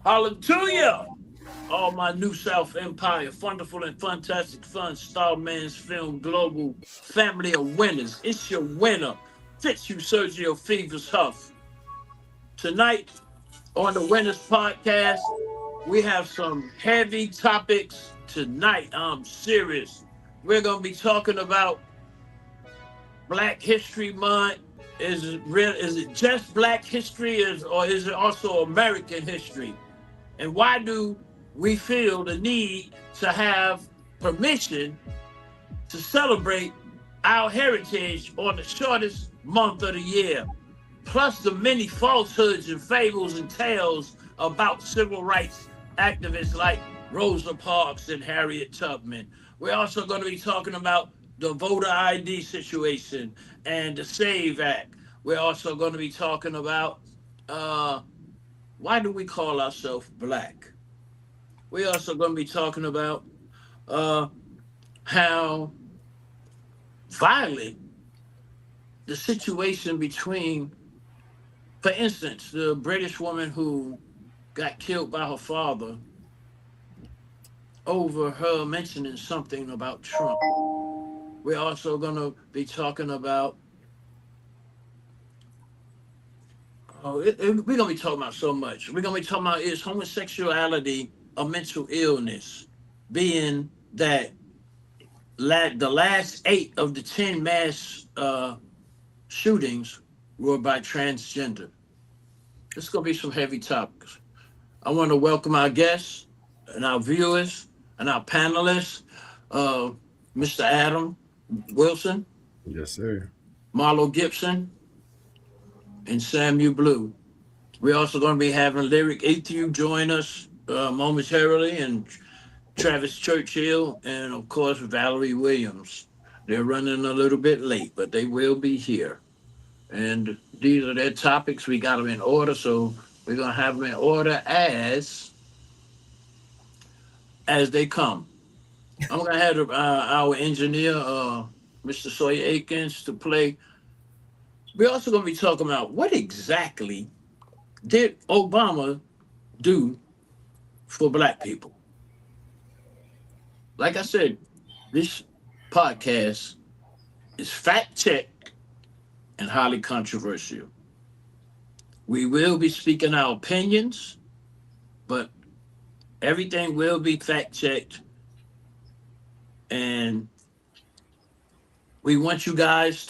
Hallelujah! All my New South Empire, wonderful and fantastic fun, Starman's Film Global family of winners. It's your winner, Fitz you Sergio Fevers Huff. Tonight on the Winna'S Podcast, we have some heavy topics tonight. I'm serious. We're going to be talking about Black History Month. Is it real? Is it just Black history, or is it also American history? And why do we feel the need to have permission to celebrate our heritage on the shortest month of the year? Plus the many falsehoods and fables and tales about civil rights activists like Rosa Parks and Harriet Tubman. We're also going to be talking about the voter ID situation and the SAVE Act. We're also going to be talking about why do we call ourselves Black? We're also going to be talking about how violent the situation between, for instance, the British woman who got killed by her father over her mentioning something about Trump. We're also going to be talking about, we're going to be talking about so much. We're going to be talking about, is homosexuality a mental illness? Being that the last 8 of the 10 mass shootings were by transgender. It's going to be some heavy topics. I want to welcome our guests and our viewers and our panelists, Mr. Adam Wilson. Yes, sir. Marlo Gibson, and Samuel Blue. We're also going to be having Lyric Athew join us momentarily, and Travis Churchill, and of course, Valerie Williams. They're running a little bit late, but they will be here. And these are their topics. We got them in order, so we're going to have them in order as they come. I'm going to have our engineer, Mr. Sawyer Akins, to play. We're also going to be talking about what exactly did Obama do for Black people. Like I said, this podcast is fact-checked and highly controversial. We will be speaking our opinions, but everything will be fact-checked. And we want you guys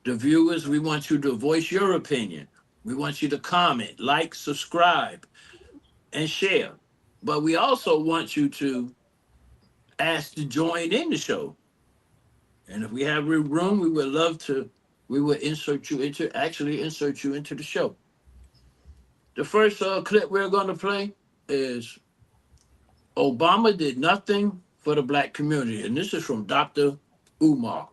the viewers, we want you to voice your opinion. We want you to comment, like, subscribe, and share. But we also want you to ask to join in the show. And if we have room, we would love to, we will insert you into the show. The first clip we're going to play is Obama did nothing for the Black community. And this is from Dr. Umar.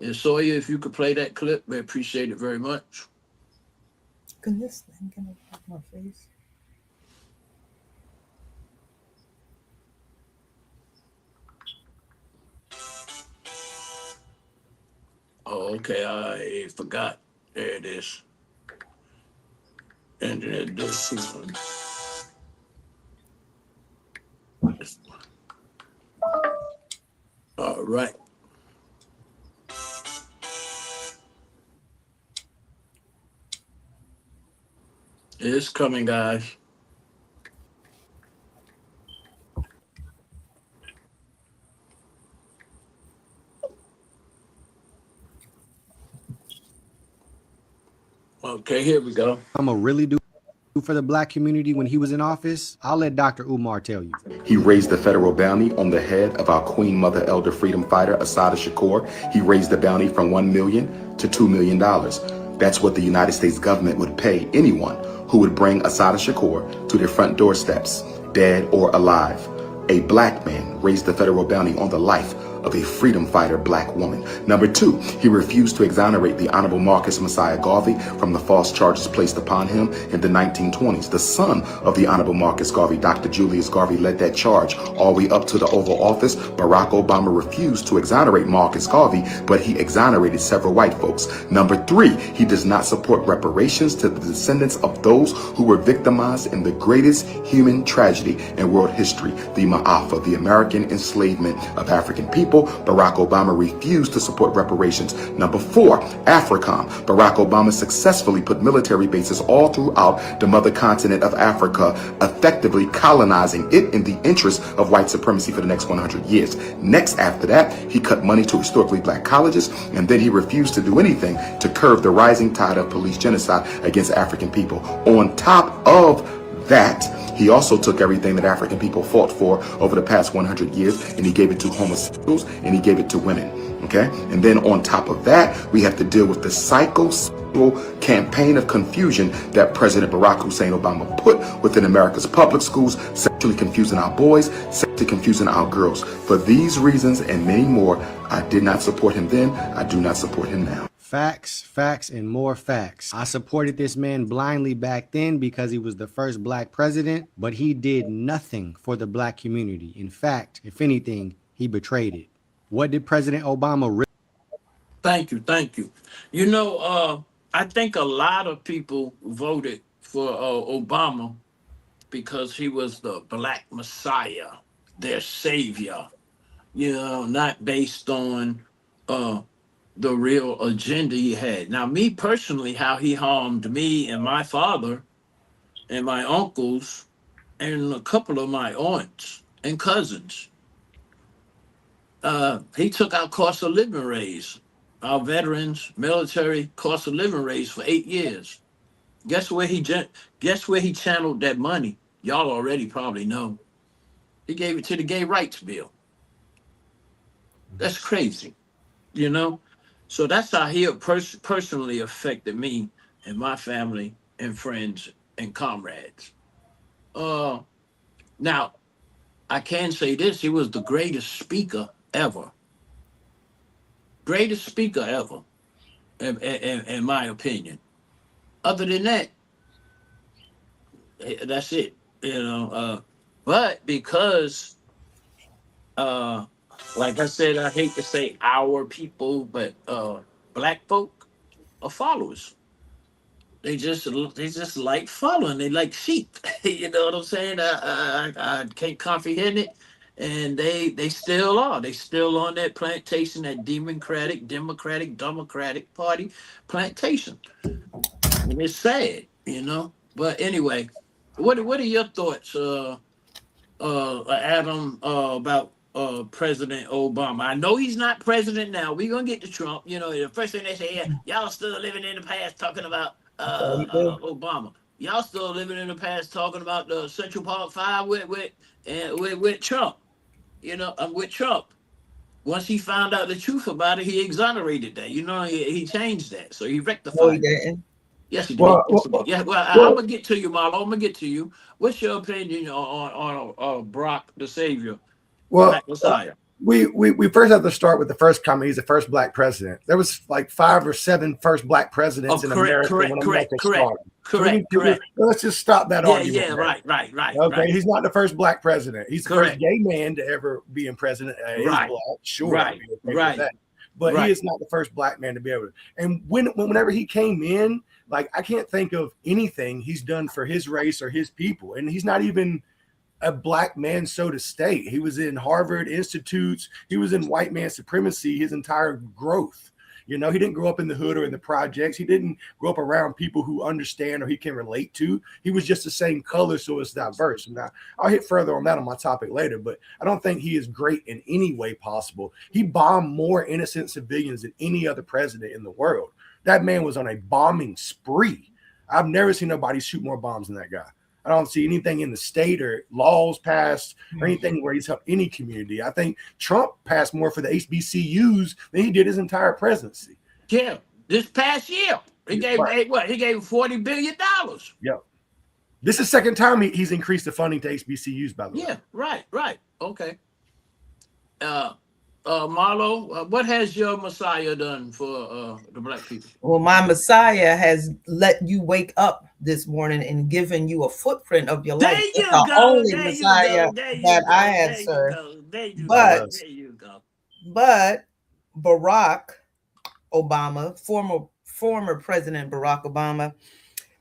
And Sawyer, if you could play that clip, we appreciate it very much. Can this thing get off my face? Oh, okay, I forgot. There it is. And then it does one. All right. It's coming, guys. Okay, here we go. I'm gonna really do for the Black community when he was in office, I'll let Dr. Umar tell you. He raised the federal bounty on the head of our Queen Mother Elder freedom fighter, Assata Shakur. He raised the bounty from $1 million to $2 million. That's what the United States government would pay anyone who would bring Assata Shakur to their front doorsteps, dead or alive. A Black man raised the federal bounty on the life of a freedom fighter black woman. Number 2, he refused to exonerate the Honorable Marcus Messiah Garvey from the false charges placed upon him in the 1920s. The son of the Honorable Marcus Garvey, Dr. Julius Garvey, led that charge all the way up to the Oval Office. Barack Obama refused to exonerate Marcus Garvey, but he exonerated several white folks. Number 3, he does not support reparations to the descendants of those who were victimized in the greatest human tragedy in world history, the Ma'afa, the American enslavement of African people. Barack Obama refused to support reparations. Number 4, AFRICOM. Barack Obama successfully put military bases all throughout the mother continent of Africa, effectively colonizing it in the interest of white supremacy for the next 100 years. Next, after that, he cut money to historically black colleges, and then he refused to do anything to curb the rising tide of police genocide against African people. On top of that, he also took everything that African people fought for over the past 100 years, and he gave it to homosexuals, and he gave it to women. Okay? And then on top of that, we have to deal with the psychosexual campaign of confusion that President Barack Hussein Obama put within America's public schools, sexually confusing our boys, sexually confusing our girls. For these reasons and many more, I did not support him then. I do not support him now. Facts, facts, and more facts. I supported this man blindly back then because he was the first black president, but he did nothing for the black community. In fact, if anything, he betrayed it. What did President Obama Thank you, thank you. You know, I think a lot of people voted for Obama because he was the black messiah, their savior, you know, not based on the real agenda he had. Now, me personally, how he harmed me and my father and my uncles and a couple of my aunts and cousins. He took our cost of living raise, our veterans, military cost of living raise for 8 years. Guess where he channeled that money? Y'all already probably know. He gave it to the gay rights bill. That's crazy, you know? So that's how he personally affected me and my family and friends and comrades. Now, I can say this, he was the greatest speaker ever. Greatest speaker ever, in my opinion. Other than that, that's it, you know. But because, like I said, I hate to say our people, but black folk are followers. They just like following. They like sheep. You know what I'm saying? I can't comprehend it, and they still are. They still on that plantation, that democratic party plantation. And it's sad, you know. But anyway, what are your thoughts, Adam, about President Obama? I know he's not president now. We're gonna get to Trump. You know, the first thing they say, yeah, y'all still living in the past talking about Obama. Y'all still living in the past talking about the Central Park Five with Trump. You know, with Trump. Once he found out the truth about it, he exonerated that. You know, he changed that. So he rectified. No, he didn't. Yes, he did. I'm gonna get to you, Marlo. I'm gonna get to you. What's your opinion on Brock the Savior? Well, Black Messiah. We first have to start with the first comment. He's the first black president. There was like 5 or 7 first black presidents in America when America started. Correct. Let's just stop that argument. Yeah, right. Okay, right. He's not the first black president. He's the Correct. first gay man to ever be in president. He's Right. black, sure. Right. I'd be okay with Right. that. But Right. he is not the first black man to be able to. And whenever he came in, like I can't think of anything he's done for his race or his people. And he's not even a black man, so to state. He was in Harvard Institutes. He was in white man supremacy his entire growth. You know, he didn't grow up in the hood or in the projects. He didn't grow up around people who understand or he can relate to. He was just the same color, so it's diverse. Now, I'll hit further on that on my topic later, but I don't think he is great in any way possible. He bombed more innocent civilians than any other president in the world. That man was on a bombing spree. I've never seen nobody shoot more bombs than that guy. I don't see anything in the state or laws passed or anything where he's helped any community. I think Trump passed more for the HBCUs than he did his entire presidency. Yeah, this past year he gave He gave $40 billion. Yep. This is the second time he's increased the funding to HBCUs, by the way. Yeah, right. Okay. Marlo, what has your Messiah done for the black people? Well, my Messiah has let you wake up this morning and given you a footprint of your There life. It's you the go. only There you Messiah go. There you that go. I have, There you sir. go. There you But go. There you go. But Barack Obama, former President Barack Obama.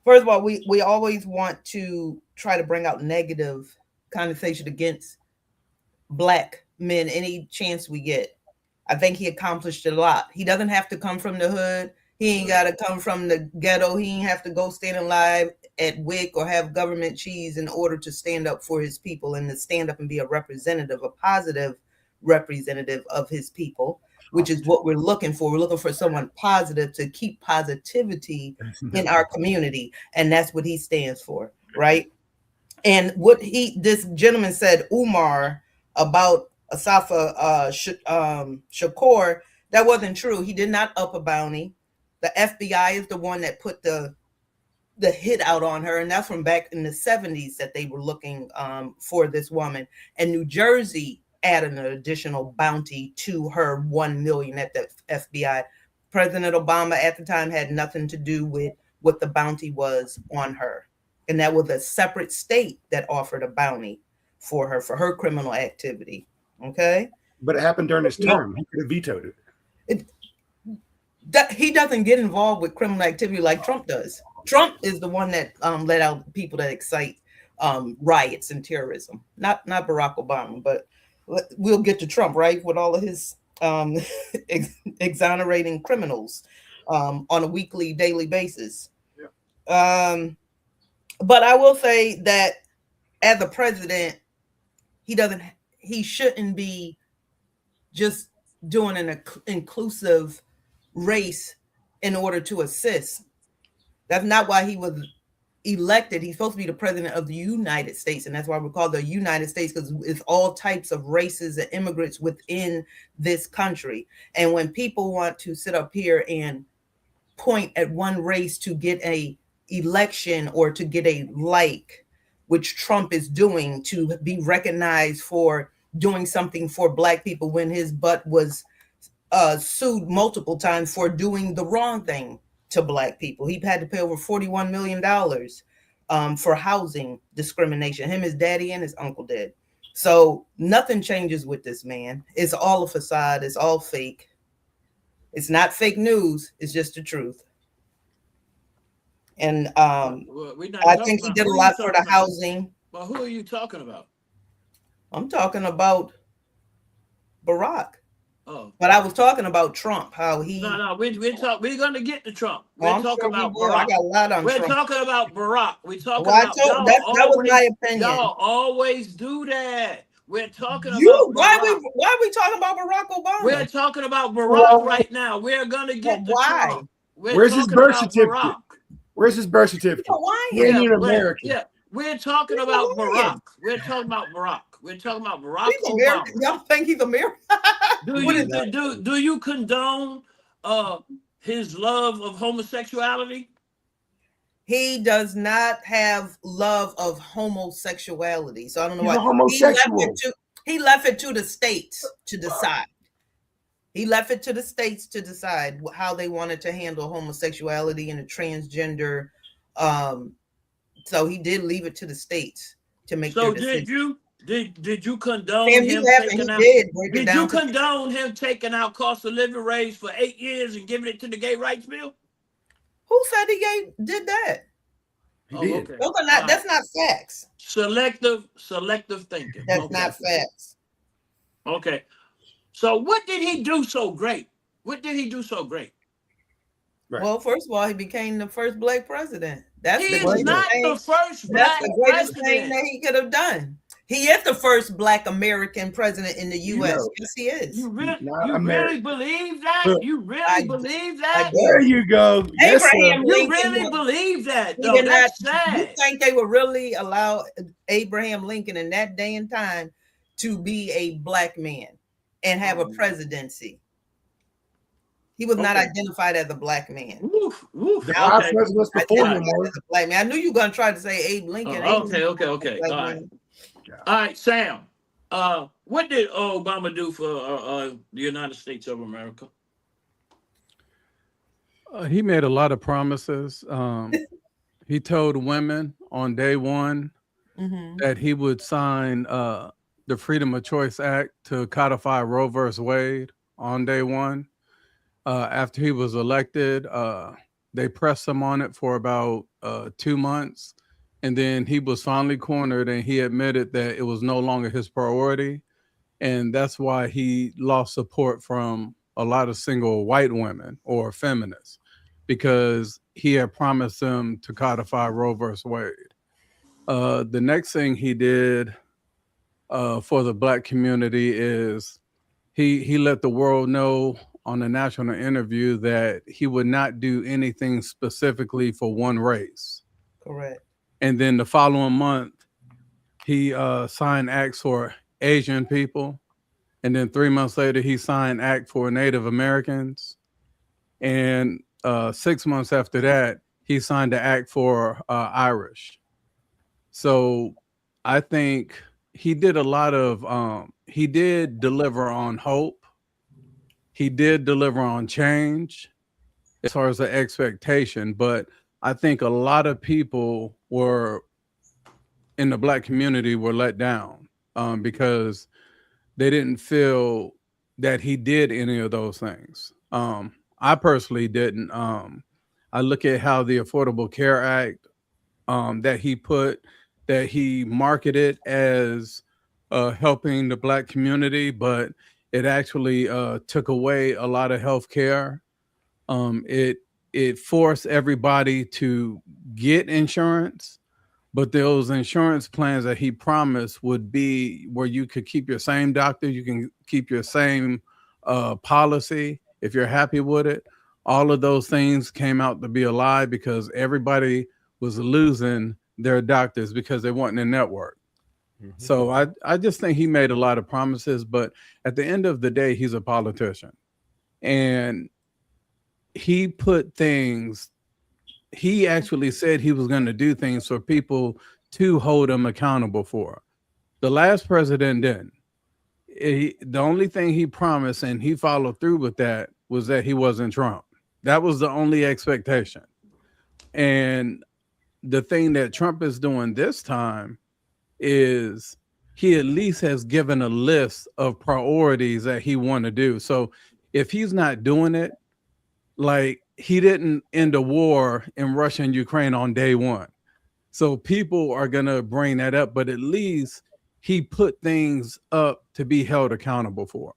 First of all, we always want to try to bring out negative connotation against black men any chance we get. I think he accomplished a lot. He doesn't have to come from the hood. He ain't got to come from the ghetto. He ain't have to go stand in line at WIC or have government cheese in order to stand up for his people and to stand up and be a representative, a positive representative of his people, which is what we're looking for. We're looking for someone positive to keep positivity in our community. And that's what he stands for, right? And what this gentleman said, Umar, about Asafa Shakur, that wasn't true. He did not up a bounty. The FBI is the one that put the hit out on her, and that's from back in the 70s that they were looking for this woman. And New Jersey added an additional bounty to her $1 million at the FBI. President Obama at the time had nothing to do with what the bounty was on her. And that was a separate state that offered a bounty for her criminal activity. Okay. But it happened during his term. He could have vetoed it. He doesn't get involved with criminal activity like Trump does. Trump is the one that let out people that excite riots and terrorism, not Barack Obama. But we'll get to Trump, right, with all of his exonerating criminals on a weekly, daily basis. Yeah. But I will say that as a president, he shouldn't be just doing an inclusive race in order to assist. That's not why he was elected. He's supposed to be the president of the United States, and that's why we're called the United States, because it's all types of races and immigrants within this country. And when people want to sit up here and point at one race to get a election or to get a like, which Trump is doing, to be recognized for doing something for black people when his butt was sued multiple times for doing the wrong thing to black people. He had to pay over $41 million for housing discrimination. Him, his daddy, and his uncle did. So nothing changes with this man. It's all a facade. It's all fake. It's not fake news. It's just the truth. And I think he did a lot for the housing. Well, who are you talking about? I'm talking about Barack. Oh, but I was talking about Trump. How he? No, we're gonna get to Trump. We're talking about Barack. I got a lot on We're Trump. talking about Barack. We're talking about that was my opinion. Y'all always do that. We're talking about why are we talking about Barack Obama? We're talking about Barack right now. We're gonna get to Trump. Where's his birth certificate? Where's his birth certificate? He ain't even American. Yeah, we're talking about Barack. We're talking about Barack. We're talking about Barack Obama. Y'all think he's American? Do you condone his love of homosexuality? He does not have love of homosexuality. So I don't know why. He left it to the states to decide. He left it to the states to decide how they wanted to handle homosexuality and the transgender. So he did leave it to the states to make. So did you condone him taking out? Did you condone him taking out cost of living raise for 8 years and giving it to the gay rights bill? Who said he did that? He did. Okay. That's not facts. Selective thinking. That's not facts. Okay. So what did he do so great? What did he do so great? Right. Well, first of all, he became the first black president. The first black the greatest thing that he could have done. He is the first black American president in the U.S. Yes, he is. You really believe that? You really believe that? There you go. Abraham Lincoln. You really believe that? Though? That's sad. You think they would really allow Abraham Lincoln in that day and time to be a black man and have a presidency? He was not identified as a black man. Our presidents before him was a black man. I knew you were going to try to say Abe Lincoln. Okay. All right, Sam. What did Obama do for the United States of America? He made a lot of promises. He told women on day one that he would sign the Freedom of Choice Act to codify Roe versus Wade on day one. After he was elected, they pressed him on it for about 2 months. And then he was finally cornered and he admitted that it was no longer his priority. And that's why he lost support from a lot of single white women or feminists, because he had promised them to codify Roe versus Wade. The next thing he did for the Black community is he let the world know on a national interview that he would not do anything specifically for one race. Correct. And then the following month, he signed acts for Asian people. And then 3 months later, he signed act for Native Americans. And 6 months after that, he signed the act for Irish. So I think he did a lot of, he did deliver on hope. He did deliver on change as far as the expectation. But I think a lot of people were in the Black community were let down because they didn't feel that he did any of those things. I personally didn't. I look at how the Affordable Care Act that he marketed as helping the Black community, but it actually took away a lot of health care. It forced everybody to get insurance, but those insurance plans that he promised would be where you could keep your same doctor, you can keep your same policy if you're happy with it. All of those things came out to be a lie because everybody was losing their doctors because they weren't in network. Mm-hmm. So I just think he made a lot of promises, but at the end of the day, he's a politician. And he put things, he actually said he was going to do things for people to hold him accountable for. The last president didn't. The only thing he promised, and he followed through with that, was that he wasn't Trump. That was the only expectation. And the thing that Trump is doing this time is he at least has given a list of priorities that he want to do. So if he's not doing it, like he didn't end a war in Russia and Ukraine on day one. So people are going to bring that up, but at least he put things up to be held accountable for.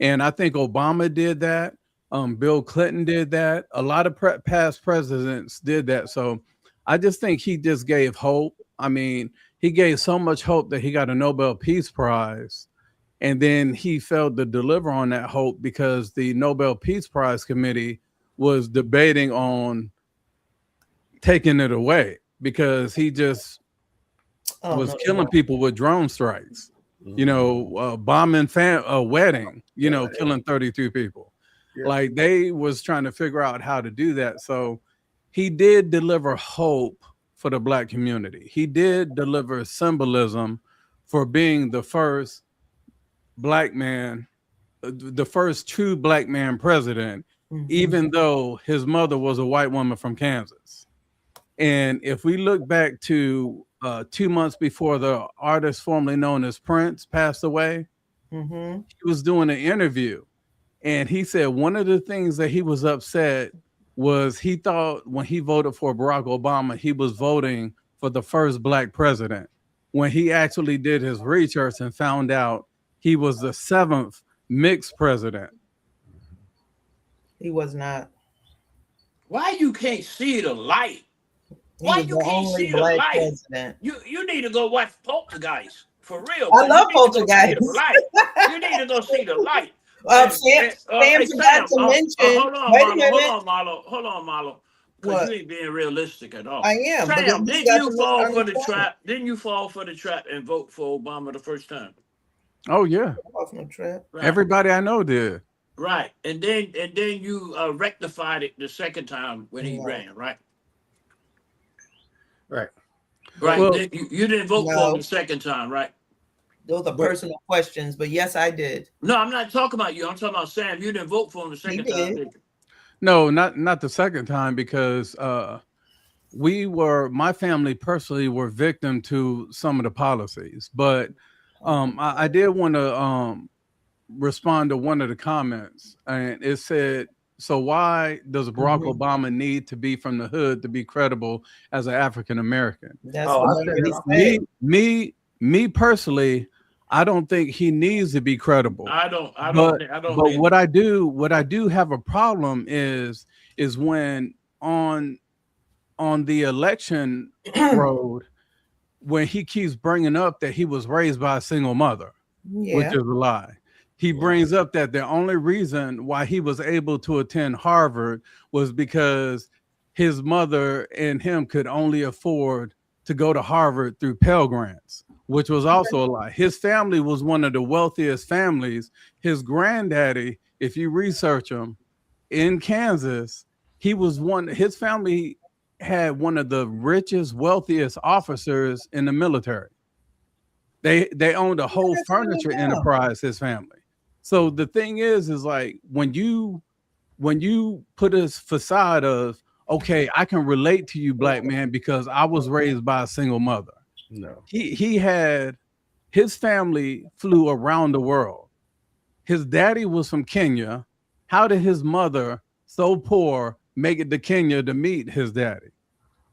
And I think Obama did that. Bill Clinton did that. A lot of past presidents did that. So I just think he just gave hope. I mean, he gave so much hope that he got a Nobel Peace Prize. And then he failed to deliver on that hope because the Nobel Peace Prize Committee was debating on taking it away because he just was killing people with drone strikes, bombing a wedding, killing 32 people. Yeah. Like they was trying to figure out how to do that. So he did deliver hope for the Black community. He did deliver symbolism for being the first Black man, the first true Black man president, even though his mother was a white woman from Kansas. And if we look back to 2 months before the artist formerly known as Prince passed away, he was doing an interview. And he said one of the things that he was upset was he thought when he voted for Barack Obama, he was voting for the first Black president, when he actually did his research and found out he was the 7th mixed president. He was not. Why you can't see the light? Why you can't see the light? President. You need to go watch Poltergeist for real. I love Poltergeist. You need to go see the light. Sam forgot to mention. Hold on, Marlo. Because you ain't being realistic at all. I am. Sam, didn't you fall for the trap? Didn't you fall for the trap and vote for Obama the first time? Oh yeah. Right. Everybody I know did. Right, and then you rectified it the second time when he ran, right? Right. Well, you didn't vote for him the second time, right? Those are personal questions, but yes, I did. No, I'm not talking about you. I'm talking about Sam. You didn't vote for him the second time, did you? No, not the second time, because my family personally were victim to some of the policies. But I did want to respond to one of the comments, and it said, so why does Barack Obama need to be from the hood to be credible as an African American? Me personally, I don't think he needs to be credible. I don't. But what I do have a problem is when on the election road, when he keeps bringing up that he was raised by a single mother, which is a lie. He brings up that the only reason why he was able to attend Harvard was because his mother and him could only afford to go to Harvard through Pell Grants, which was also a lie. His family was one of the wealthiest families. His granddaddy, if you research him, in Kansas, his family had one of the richest, wealthiest officers in the military. They owned a whole furniture enterprise, his family. So the thing is like when you put this facade of, okay, I can relate to you, black man, because I was raised by a single mother. No. His family flew around the world. His daddy was from Kenya. How did his mother, so poor, make it to Kenya to meet his daddy?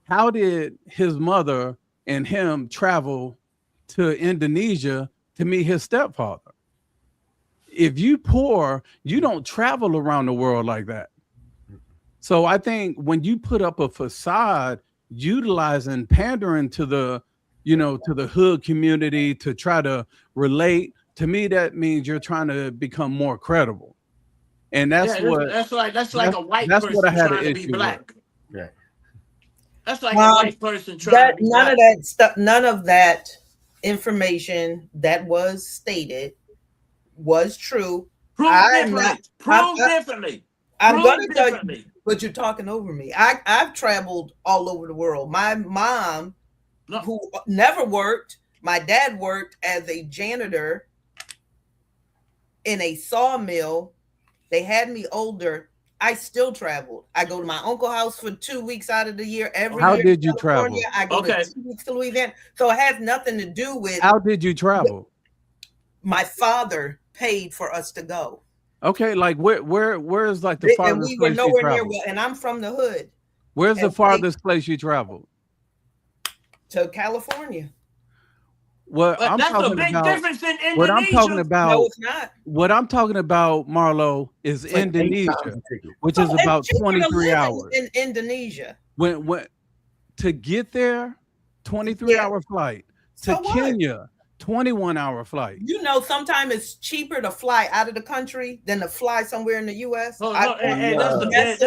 How did his mother and him travel to Indonesia to meet his stepfather? If you poor, you don't travel around the world like that. So I think when you put up a facade, utilizing, pandering to the hood community to try to relate, to me, that means you're trying to become more credible. And that's like a white person trying to be black. Yeah. That's like a white person trying to be none black. of that stuff, none of that information that was stated was true. Prove differently. I'm going to tell you, but you're talking over me. I've traveled all over the world. My mom, who never worked, my dad worked as a janitor in a sawmill. They had me older. I still traveled. I go to my uncle's house for 2 weeks out of the year. How did you travel? I go to 2 weeks to Louisiana. So it has nothing to do with. How did you travel? My father paid for us to go. Okay, like where is like the farthest place you traveled? And we were nowhere near. And I'm from the hood. Where's the farthest place you traveled? To California. What I'm that's talking a big about, difference in Indonesia. What I'm talking about, no, it's not. What I'm talking about, Marlo, is like Indonesia, which is about 23 hours. In Indonesia. When to get there, 23-hour flight. To Kenya, 21-hour flight. You know, sometimes it's cheaper to fly out of the country than to fly somewhere in the U.S. Sam, that's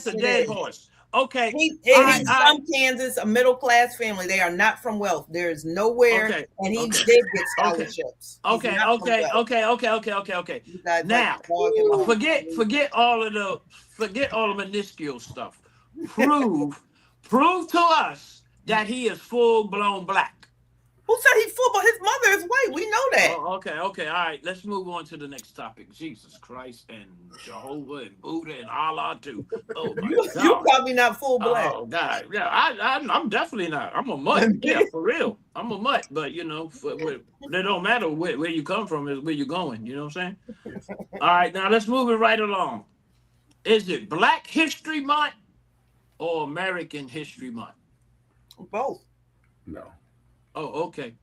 the dead horse. Okay. He's from Kansas, a middle-class family. They are not from wealth. There is nowhere, and he did get scholarships. Okay. Now, forget all of the minuscule stuff. Prove to us that he is full-blown black. Who said he's full? But his mother is white. We know that. Oh, okay. All right. Let's move on to the next topic. Jesus Christ and Jehovah and Buddha and Allah too. Oh my God. You're probably not full black. Oh God. Yeah, I'm definitely not. I'm a mutt. Yeah, for real. I'm a mutt. But it don't matter where you come from. Is where you're going. You know what I'm saying? All right. Now let's move it right along. Is it Black History Month or American History Month? Both. No. Oh, okay.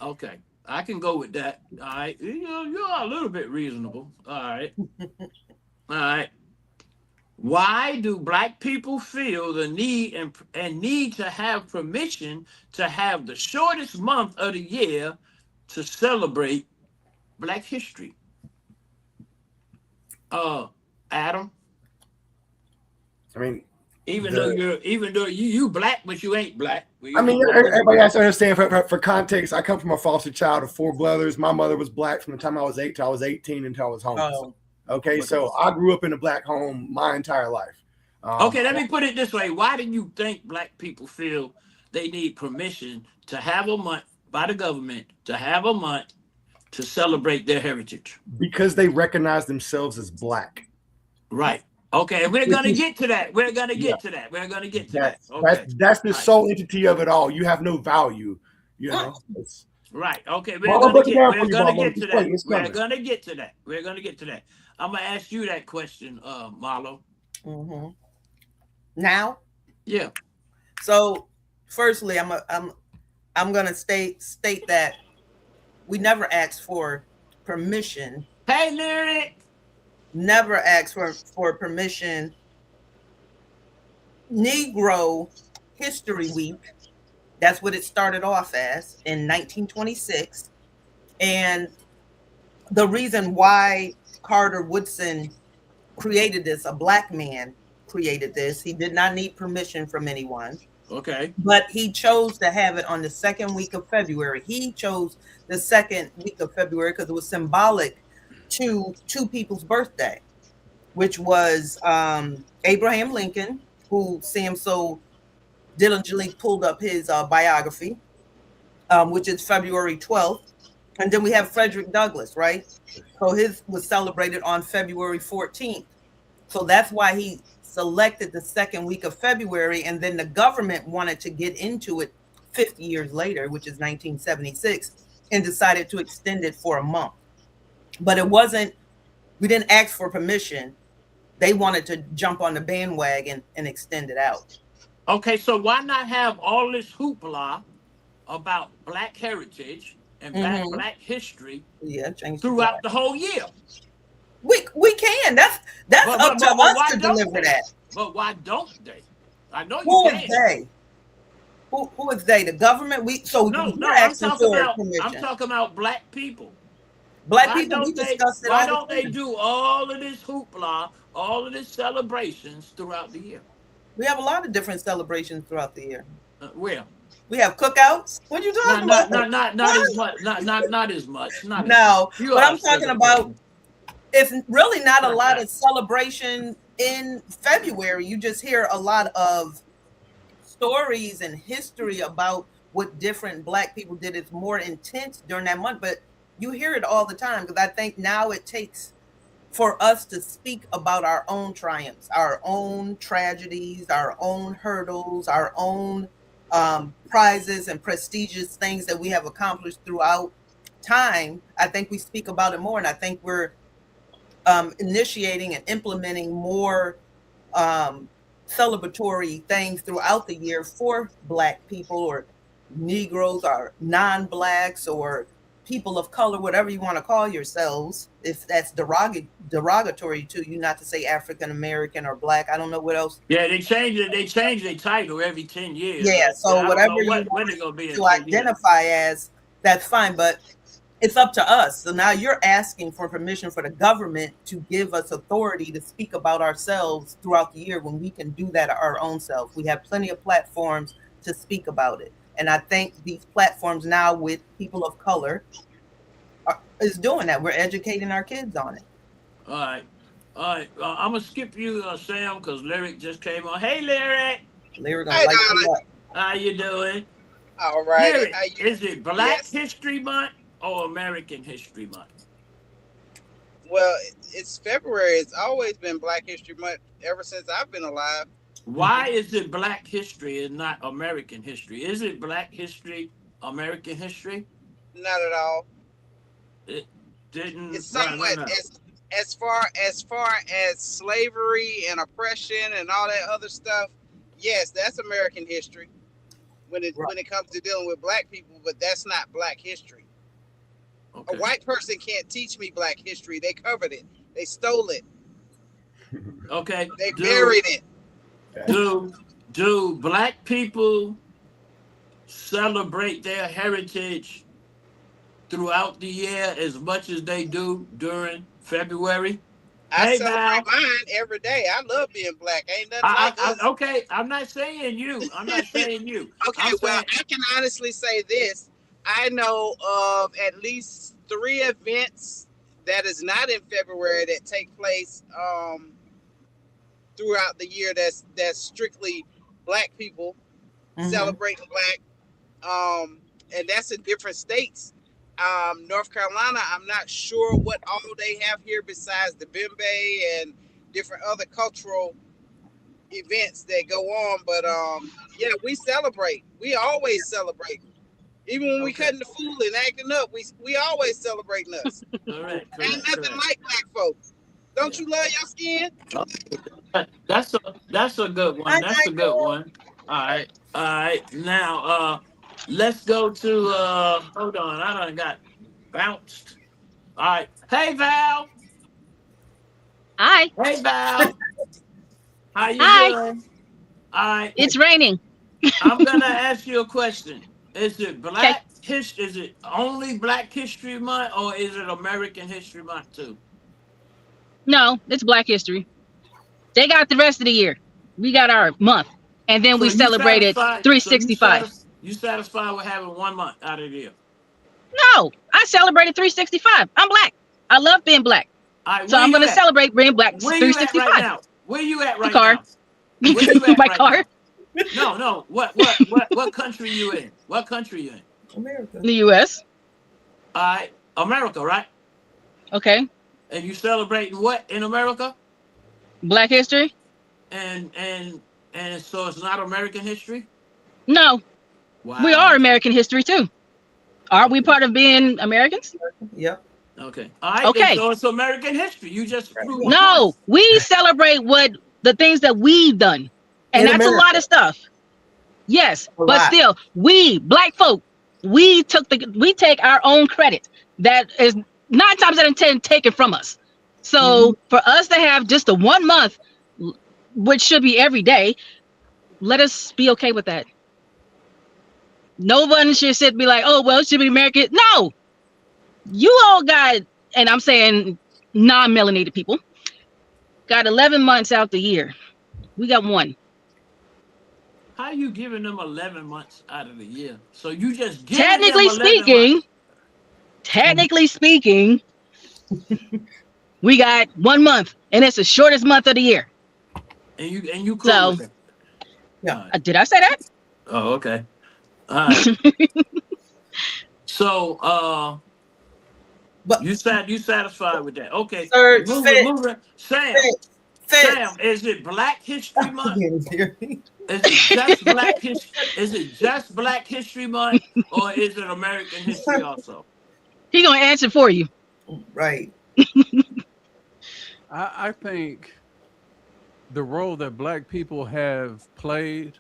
Okay. I can go with that. All right. You're a little bit reasonable. All right. All right. Why do Black people feel the need and need to have permission to have the shortest month of the year to celebrate Black history? Adam? I mean, even though you black, but you ain't black. Everybody has to understand for context. I come from a foster child of 4 brothers. My mother was black from the time I was 8 till I was 18 until I was homeless. Okay, so I grew up in a black home my entire life. Okay, let me put it this way. Why do you think Black people feel they need permission to have a month by the government to have a month to celebrate their heritage? Because they recognize themselves as black. Right. Okay, we're Which gonna is- get to that. We're gonna Yeah. get to that. We're gonna get to that. That's Okay. that's the Right. sole entity of it all. You have no value. You know. It's, Right. Okay. We're Marlo, gonna break it get. down We're for you, gonna Marlo. get to Just that. wait, it's We're coming. gonna get to that. We're gonna get to that. I'm gonna ask you that question, Marlo. Mm-hmm. Now, Yeah. so firstly, I'm gonna state that we never asked for permission. Hey, Lyric. Never asked for permission. Negro History Week. That's what it started off as in 1926. And the reason why Carter Woodson created this, a black man created this, he did not need permission from anyone. Okay. But he chose to have it on the second week of February. He chose the second week of February because it was symbolic to two people's birthday, which was Abraham Lincoln, who Sam so diligently pulled up his biography, which is February 12th. And then we have Frederick Douglass, right? So his was celebrated on February 14th. So that's why he selected the second week of February. And then the government wanted to get into it 50 years later, which is 1976, and decided to extend it for a month. But it wasn't, we didn't ask for permission. They wanted to jump on the bandwagon and extend it out. Okay, so why not have all this hoopla about black heritage and black history throughout the whole year? We can. That's up to us to deliver that. But why don't they? I know Who you is can. they? Who is they? The government? I'm talking about black people. Black people, we discussed it all the time. Why don't they do all of this hoopla, all of this celebrations throughout the year? We have a lot of different celebrations throughout the year. Where? We have cookouts. What are you talking about? Not as much. Not as much. No, but I'm talking about it's really not a lot of celebration in February. You just hear a lot of stories and history about what different black people did. It's more intense during that month, but you hear it all the time because I think now it takes for us to speak about our own triumphs, our own tragedies, our own hurdles, our own prizes and prestigious things that we have accomplished throughout time. I think we speak about it more, and I think we're initiating and implementing more celebratory things throughout the year for Black people or Negroes or non-Blacks or people of color, whatever you want to call yourselves, if that's derogatory to you, not to say African American or Black. I don't know what else. Yeah, they change it. They change their title every 10 years. Yeah, so whatever you want to identify as, that's fine, but it's up to us. So now you're asking for permission for the government to give us authority to speak about ourselves throughout the year when we can do that our own selves. We have plenty of platforms to speak about it. And I think these platforms now with people of color is doing that. We're educating our kids on it. All right. I'm going to skip you, Sam, because Lyric just came on. Hey, Lyric. Lyric, how you doing? All right. Lyric, is it Black History Month or American History Month? Well, it's February. It's always been Black History Month ever since I've been alive. Why is it Black history and not American history? Is it Black history, American history? Not at all. It didn't. It's somewhat as far as slavery and oppression and all that other stuff. Yes, that's American history when it comes to dealing with Black people, but that's not Black history. Okay. A white person can't teach me Black history. They covered it. They stole it. Okay. They buried it. Do Black people celebrate their heritage throughout the year as much as they do during February? I celebrate mine every day. I love being Black. Ain't nothing okay, I'm not saying you. Okay, I can honestly say this. I know of at least 3 events that is not in February that take place throughout the year that's strictly Black people. celebrating Black. And that's in different states. North Carolina, I'm not sure what all they have here besides the Bembe and different other cultural events that go on. But yeah, we celebrate. We always celebrate. Even when we cutting the fool and acting up, we always celebrating us. Correct. Ain't nothing like Black folks. Don't you love your skin? That's a good one. That's a good one. All right. Now let's go to hold on. I done got bounced. All right. Hey Val. Hi. Hey Val. How you Hi. doing? All right. It's raining. I'm gonna ask you a question. Is it Black History? Is it only Black History Month, or is it American History Month too? No, it's Black History. They got the rest of the year. We got our month, and then we celebrated 365. You satisfied with having 1 month out of the year? No, I celebrated 365. I'm Black. I love being Black. Right, so I'm going to celebrate being Black. Where 365. You at right now? Where you at right car. now? Where you at My right car. Now? No. What country you in? What country you in? America. The U.S. All right, America, right? Okay. And you celebrating what in America? Black History. And so it's not American history? No. Wow. We are American history too. Aren't we part of being Americans? Yep. Okay. All right. Okay. So it's American history. You just proved No, we celebrate the things that we've done, and that's America. A lot of stuff. Yes, but still, we Black folk, we take our own credit. That is 9 times out of 10 taken from us. So for us to have just a 1 month, which should be every day, let us be okay with that. No one should sit be like, oh well, it should be American. No, you all got, and I'm saying non-melanated people, got 11 months out the year. We got 1. How are you giving them 11 months out of the year? So you just technically speaking, we got 1 month, and it's the shortest month of the year. And you cool with it? Yeah. Did I say that? Oh, okay. All right. So but you satisfied with that? Okay. Moving. Sam, is it Black History Month? Is it just Black History Month, or is it American history also? He gonna answer for you. Right. I think the role that Black people have played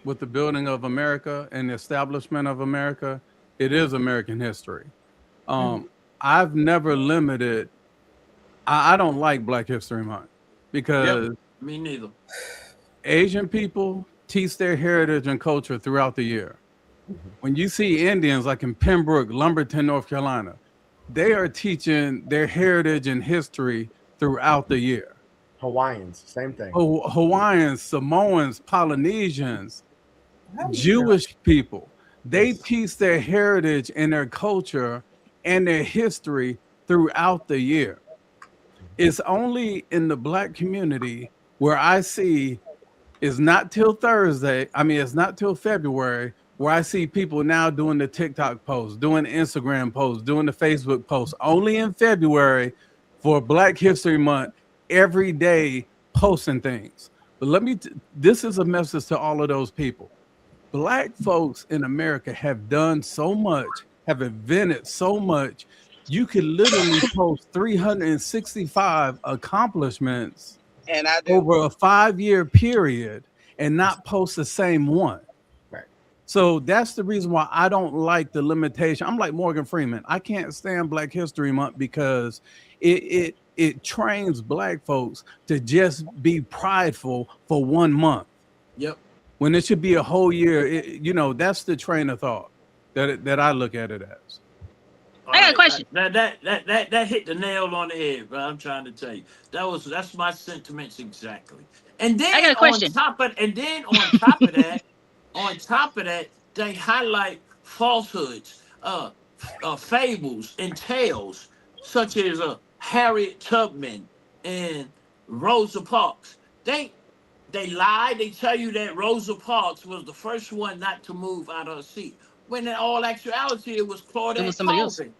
with the building of America and the establishment of America, it is American history. I've never limited. I don't like Black History Month because me neither. Asian people teach their heritage and culture throughout the year. When you see Indians like in Pembroke, Lumberton, North Carolina, they are teaching their heritage and history throughout the year. Hawaiians, same thing. Hawaiians, Samoans, Polynesians, Jewish people, they teach their heritage and their culture and their history throughout the year. It's only in the Black community where I see it's not till Thursday. I mean, it's not till February where I see people now doing the TikTok posts, doing the Instagram posts, doing the Facebook posts, only in February for Black History Month, every day posting things. But this is a message to all of those people. Black folks in America have done so much, have invented so much. You could literally post 365 accomplishments over a 5-year period and not post the same one. Right. So that's the reason why I don't like the limitation. I'm like Morgan Freeman. I can't stand Black History Month because it trains Black folks to just be prideful for 1 month. Yep. When it should be a whole year. That's the train of thought that I look at it as. I got a question. That hit the nail on the head, bro. I'm trying to tell you. That's my sentiments exactly. And then I got a question. On top of that, they highlight falsehoods, fables, and tales, such as Harriet Tubman and Rosa Parks. They lie. They tell you that Rosa Parks was the first one not to move out of her seat. When in all actuality, it was Claudette somebody else. Colvin.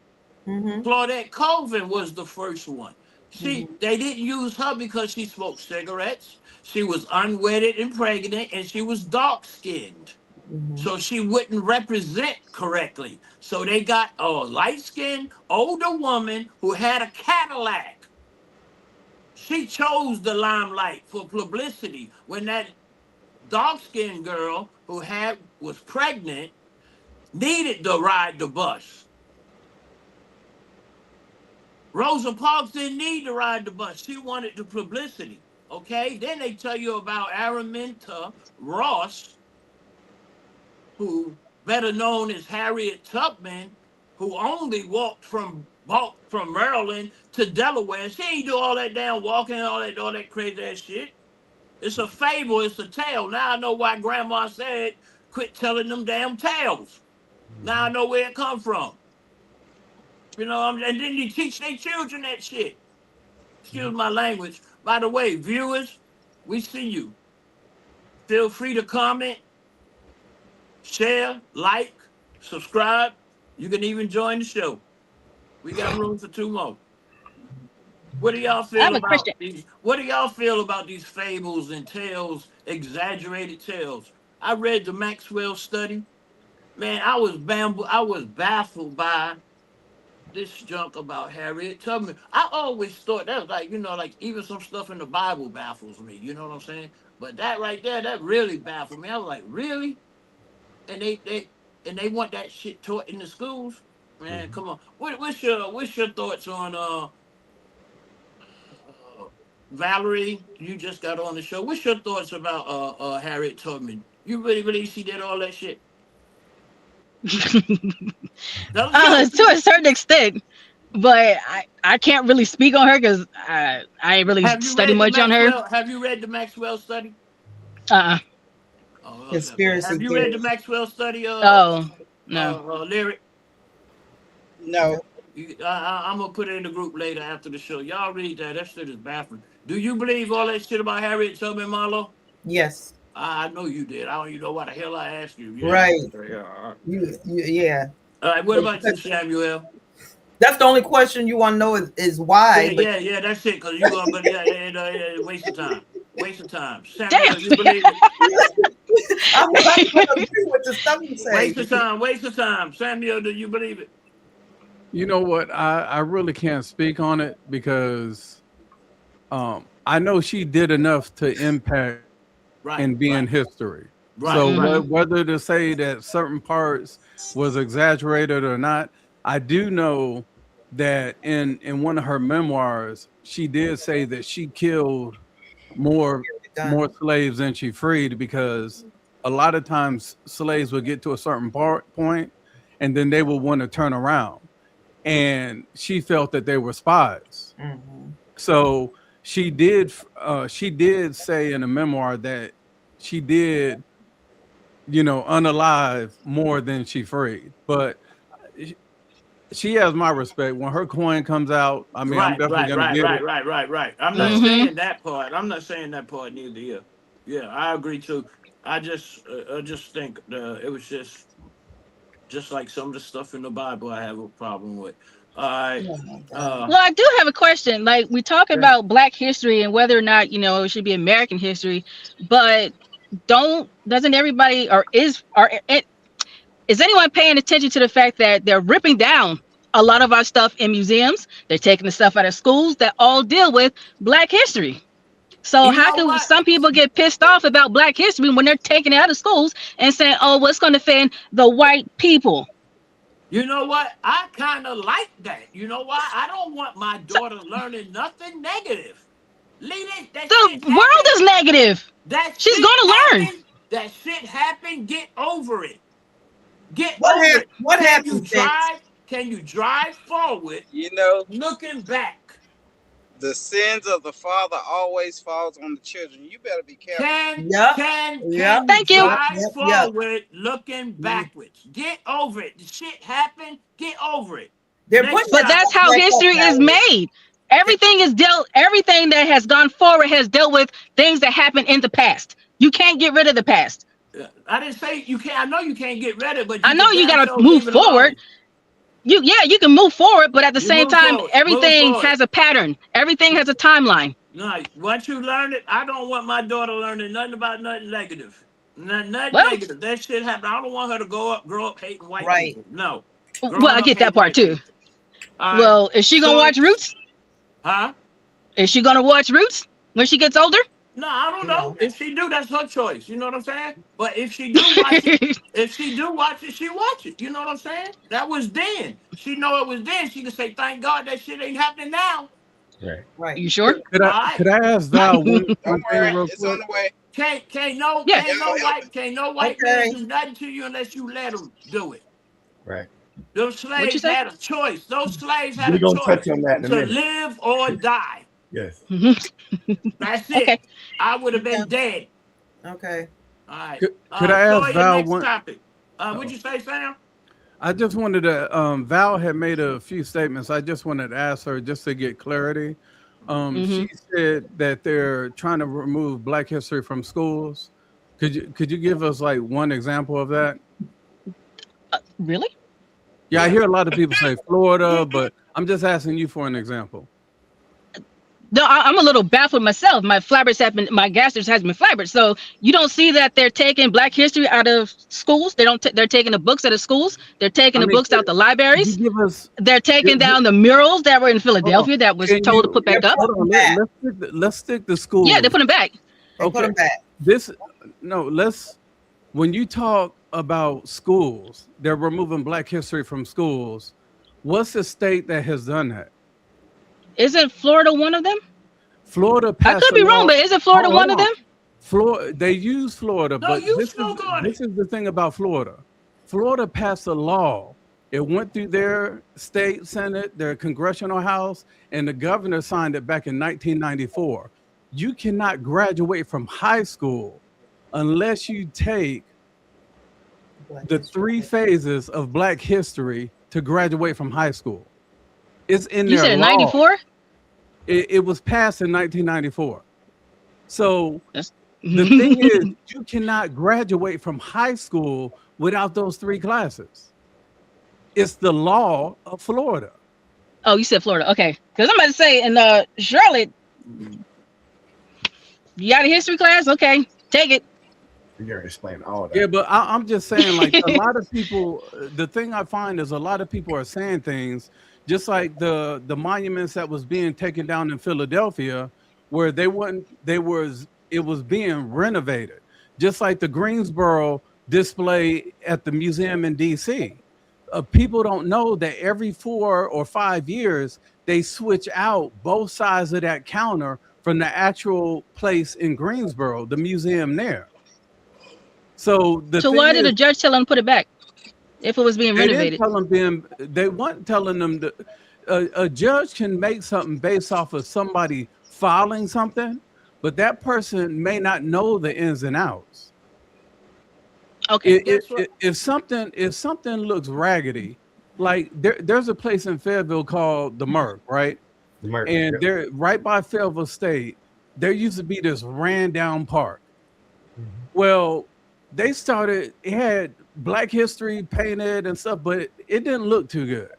Mm-hmm. Claudette Colvin was the first one. They didn't use her because she smoked cigarettes. She was unwedded and pregnant, and she was dark-skinned. So she wouldn't represent correctly. So they got a light-skinned, older woman who had a Cadillac. She chose the limelight for publicity when that dark-skinned girl who was pregnant needed to ride the bus. Rosa Parks didn't need to ride the bus. She wanted the publicity. Okay? Then they tell you about Araminta Ross, who better known as Harriet Tubman, who only walked from Maryland to Delaware. She ain't do all that damn walking and all that crazy ass shit. It's a fable, it's a tale. Now I know why Grandma said, quit telling them damn tales. Now I know where it come from. You know, and then you teach their children that shit. Excuse my language. By the way, viewers, we see you. Feel free to comment, share, like, subscribe. You can even join the show. We got room for 2 more. What do y'all feel about these? What do y'all feel about these fables and tales, exaggerated tales? I read the Maxwell study. Man, I was baffled by this junk about Harriet Tubman. I always thought that was like, you know, like even some stuff in the Bible baffles me. You know what I'm saying? But that right there, that really baffled me. I was like, really? And they want that shit taught in the schools? Man, come on. What's your thoughts on Valerie? You just got on the show. What's your thoughts about Harriet Tubman? You really believe she did all that shit? To a certain extent, but I can't really speak on her because I ain't really studied much on her. Have you read the Maxwell study? Conspiracy. Have you read the Maxwell study? No. Lyric? No. I'm gonna put it in the group later after the show. Y'all read that. That shit is baffling. Do you believe all that shit about Harriet Tubman, Marlo? Yes. I know you did. I don't even know why the hell I asked you. Yeah. Right. Yeah. All right. What about you, Samuel? That's the only question you want to know is why. Yeah. That's it. Cause you gonna waste of time. Waste of time. Samuel, you believe it? I'm not going to agree with the stuff you say. Waste of time. Samuel, do you believe it? You know what? I really can't speak on it because I know she did enough to impact and be in history. Right. So whether to say that certain parts was exaggerated or not, I do know that in one of her memoirs, she did say that she killed more slaves than she freed, because a lot of times slaves would get to a certain point and then they would want to turn around, and she felt that they were spies. So she did say in a memoir that she did, unalive more than she freed. But she has my respect. When her coin comes out, I mean, I'm definitely going to get it. Right. I'm not saying that part. I'm not saying that part neither here. Yeah, I agree too. I just think it was just like some of the stuff in the Bible I have a problem with. Well, I do have a question. Like, we talk about Black history and whether or not, it should be American history, but doesn't everybody, is anyone paying attention to the fact that they're ripping down a lot of our stuff in museums? They're taking the stuff out of schools that all deal with Black history. So how can some people get pissed off about Black history when they're taking it out of schools and saying, oh, well, it's going to offend the white people? You know what? I kind of like that. You know why? I don't want my daughter learning nothing negative. The world is negative. She's going to learn. That shit happened. Get over it. What happened? Can you drive forward? Looking back. The sins of the father always falls on the children. You better be careful. Can you drive forward looking backwards? Get over it. The shit happened. Get over it. But that's how history is made. Everything that has gone forward has dealt with things that happened in the past. You can't get rid of the past. I didn't say you can't. I know you can't get rid of it, but I know you gotta move forward. You can move forward, but at the same time, everything has a pattern. Everything has a timeline. No, once you learn it, I don't want my daughter learning nothing about nothing negative. Nothing negative. That shit happened. I don't want her to grow up hating white people. No. Well, I get that part too. Well, is she gonna watch Roots? Huh? Is she gonna watch Roots when she gets older? No, I don't know. If she do, that's her choice. You know what I'm saying? But if she do watch it, she watch it. You know what I'm saying? That was then. She know it was then. She can say, "Thank God that shit ain't happening now." Right. You sure? Could I ask Val one thing real It's on quick? the way. Can't no white man do nothing to you unless you let them do it. Right. Those slaves had a choice. Those slaves had We're a gonna choice touch on that in a to minute. live or die. Yes. That's it. Okay. I would have been dead. Okay. All right. Could I ask Val next one? topic. What'd you say, Sam? I just wanted to. Val had made a few statements. I just wanted to ask her just to get clarity. She said that they're trying to remove Black history from schools. Could you give us like one example of that? Really? Yeah, I hear a lot of people say Florida, but I'm just asking you for an example. No, I'm a little baffled myself. My gastric has been flabbered. So you don't see that they're taking Black history out of schools. They're taking the books out of schools. They're taking the books out the libraries. They're taking down the murals that were in Philadelphia that was told to put back up. Let's stick to schools. Yeah, they put them back. Put them back. When you talk about schools, they're removing Black history from schools. What's the state that has done that? Isn't Florida one of them? Florida passed. I could be wrong, but isn't Florida one of them? Florida, they use Florida, No, but this is the thing about Florida. Florida passed a law. It went through their state senate, their congressional house, and the governor signed it back in 1994. You cannot graduate from high school unless you take the 3 phases of Black history to graduate from high school. It's in You their said law. 94? It was passed in 1994. So the thing is, you cannot graduate from high school without those 3 classes. It's the law of Florida. Oh, you said Florida. Okay. Because I'm about to say in Charlotte, you got a history class? Okay, take it. You're explaining all that. Yeah, but I'm just saying, like, a lot of people, the thing I find is a lot of people are saying things just like the monuments that was being taken down in Philadelphia, where it was being renovated, just like the Greensboro display at the museum in DC. People don't know that every 4 or 5 years they switch out both sides of that counter from the actual place in Greensboro, the museum there. So why did the judge tell them to put it back if it was being renovated? They weren't telling them that a judge can make something based off of somebody filing something, but that person may not know the ins and outs. Okay. If something looks raggedy, like there's a place in Fayetteville called the Merc, right? The Merc, and they're right by Fayetteville State. There used to be this ran down park. Well, it had Black history painted and stuff, but it didn't look too good.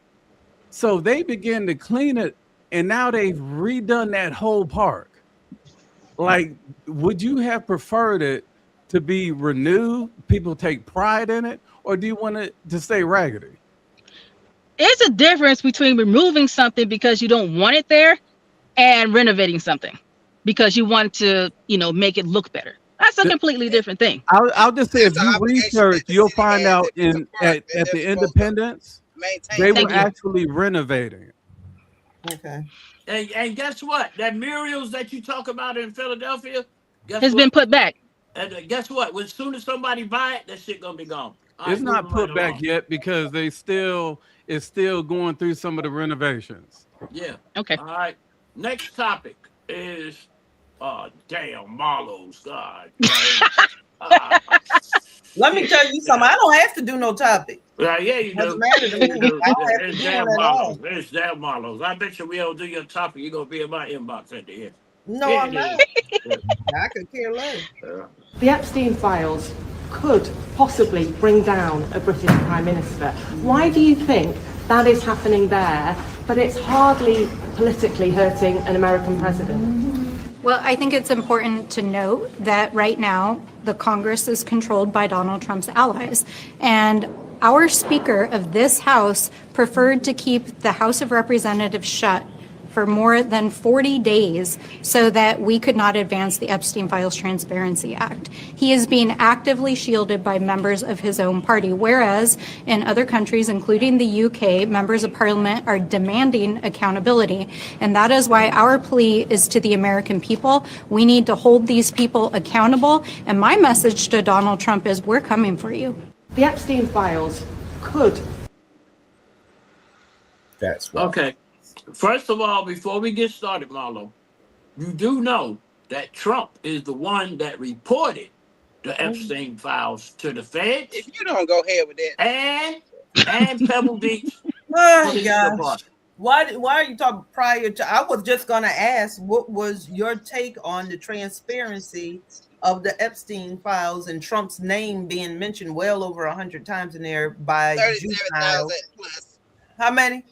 So they began to clean it, and now they've redone that whole park. Like, would you have preferred it to be renewed, people take pride in it, or do you want it to stay raggedy? It's a difference between removing something because you don't want it there and renovating something because you want to, make it look better. That's a completely different thing. I'll just say, if you research, you'll find out at the Independence, they were actually renovating it. Okay. And guess what? That murals that you talk about in Philadelphia has been put back. And guess what? As soon as somebody buy it, that shit gonna be gone. It's not put back yet because it's still going through some of the renovations. Yeah. Okay. All right. Next topic is damn Marlowe's God. Let me tell you something. I don't have to do no topic. Yeah, you Doesn't do. matter to Yeah, you me. do. I don't have to It's do damn one at all. Marlos. It's damn Marlos. I bet you we don't do your topic. You're going to be in my inbox at the end. No, Yeah, I'm it not. is. Yeah. I could care less. Yeah. The Epstein files could possibly bring down a British Prime Minister. Why do you think that is happening there, but it's hardly politically hurting an American president? Well, I think it's important to note that right now the Congress is controlled by Donald Trump's allies. And our Speaker of this House preferred to keep the House of Representatives shut for more than 40 days so that we could not advance the Epstein Files Transparency Act. He is being actively shielded by members of his own party, whereas in other countries, including the UK, members of parliament are demanding accountability. And that is why our plea is to the American people. We need to hold these people accountable. And my message to Donald Trump is, we're coming for you. The Epstein files could. That's right. Okay. First of all, before we get started, Marlo, you do know that Trump is the one that reported the Epstein files to the feds. If you don't go ahead with that, and Pebble Beach. Oh Police gosh. Department. Why are you talking prior to? I was just gonna ask, what was your take on the transparency of the Epstein files and Trump's name being mentioned well over 100 times in there by 37,000 juveniles? plus. How many?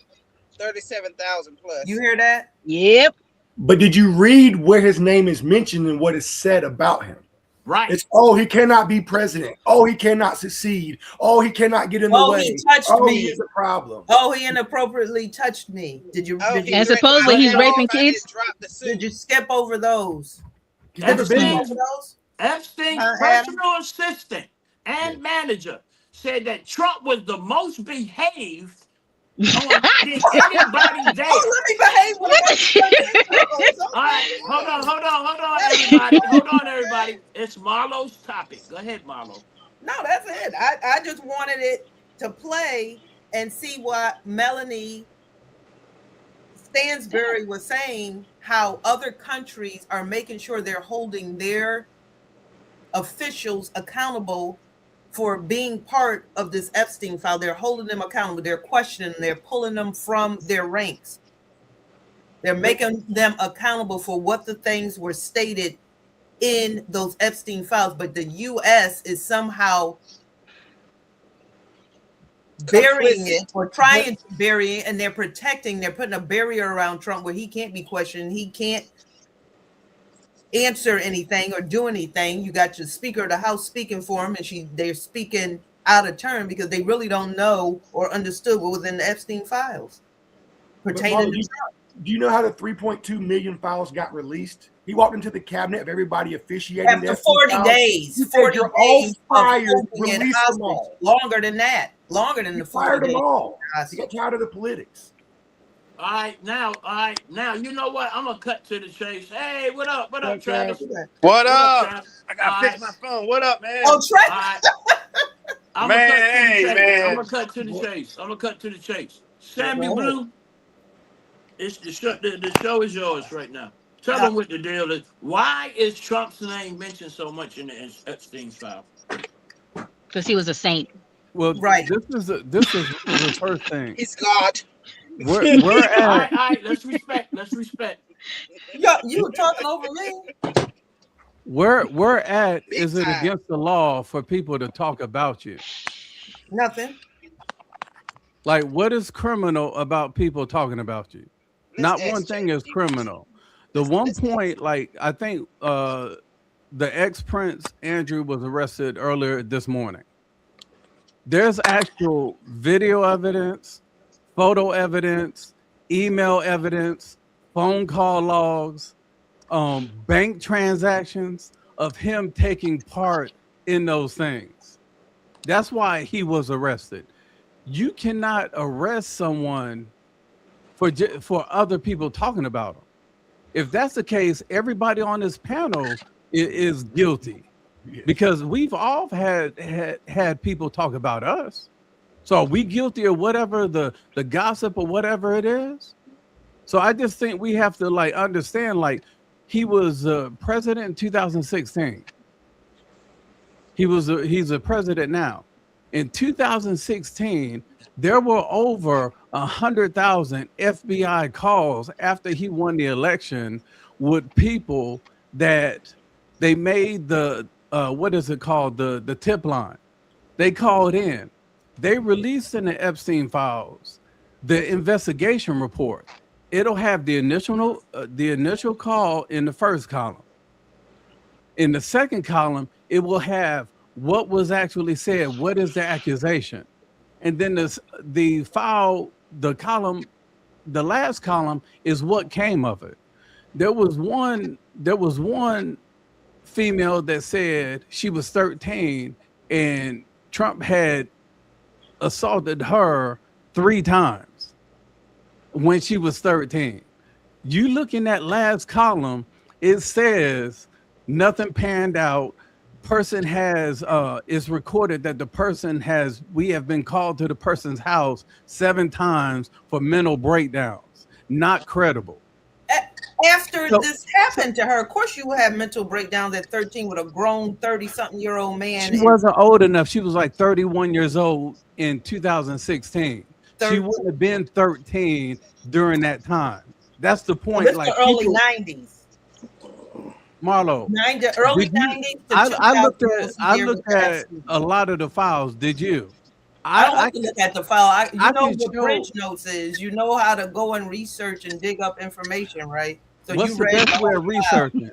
37,000 plus. You hear that? Yep. But did you read where his name is mentioned and what is said about him? Right. It's, he cannot be president. He cannot succeed. He cannot get in the way. He touched me. He is a problem. He inappropriately touched me. Did you? Oh, Did he you, And supposedly he's raping kids. Dropped the suit. did you skip over those? He's never been Epstein- there. Over those? Epstein's Adam? personal assistant and manager said that Trump was the most behaved on anybody there. Let me behave. All right, hold on, everybody. Hold on, everybody. It's Marlo's topic. Go ahead, Marlo. No, that's it. I just wanted it to play and see what Melanie Stansbury was saying, how other countries are making sure they're holding their officials accountable for being part of this Epstein file. They're holding them accountable. They're questioning, they're pulling them from their ranks. They're making them accountable for what the things were stated in those Epstein files. But the U.S. is somehow burying it or trying to bury it, and they're protecting, they're putting a barrier around Trump where he can't be questioned. He can't answer anything or do anything. You got your Speaker of the House speaking for him, and they're speaking out of turn because they really don't know or understood what was in the Epstein files pertaining to Trump. Do you know how the 3.2 million files got released? He walked into the cabinet of everybody officiating. After 40 days. He 40 said, "You're all days fired. of holding Release it them all." hostage. Longer than that. Longer than He the 40 fired days. them all. He got tired of the politics. All right, now, you know what? I'm gonna cut to the chase. Hey, what up, Travis? What up? Travis? I gotta fix my phone. What up, man? Oh, Trey. I'm gonna cut to the chase. Sammy Blue, it's the show is yours right now. Tell them what the deal is. Why is Trump's name mentioned so much in the Epstein file? Because he was a saint. Well, Right. This is the first thing. He's God. We're All at right, let's respect. You were talking over me. where we're at. Big Is it time. against the law for people to talk about you? Nothing. Like, what is criminal about people talking about you? Not Let's one ask thing is ChatGPT. criminal. The one point, like, I think the ex-Prince Andrew was arrested earlier this morning. There's actual video evidence, photo evidence, email evidence, phone call logs, bank transactions of him taking part in those things. That's why he was arrested. You cannot arrest someone for other people talking about them. If that's the case, everybody on this panel is guilty, because we've all had people talk about us. So are we guilty of whatever the gossip or whatever it is? So I just think we have to understand, he was president in 2016. He's a president now. In 2016, there were over 100,000 FBI calls after he won the election with people that they made the what is it called, the tip line. They called in. They released in the Epstein files the investigation report. It'll have the initial call in the first column. In the second column, it will have what was actually said. What is the accusation? And then the last column is what came of it. There was one female that said she was 13 and Trump had assaulted her 3 times when she was 13. You look in that last column, it says nothing panned out. Person has it's recorded that the person we have been called to the person's house 7 times for mental breakdowns. Not credible. After this happened to her, of course you would have mental breakdowns at 13 with a grown 30-something-year-old man. She wasn't old enough. She was like 31 years old in 2016. 13. She wouldn't have been 13 during that time. That's the point. Well, like the early 90s. Marlo, early 90s. I looked at a lot of the files. Did you? I don't have to look at the file. You know what French notes is. You know how to go and research and dig up information, right? So what's the best way of researching?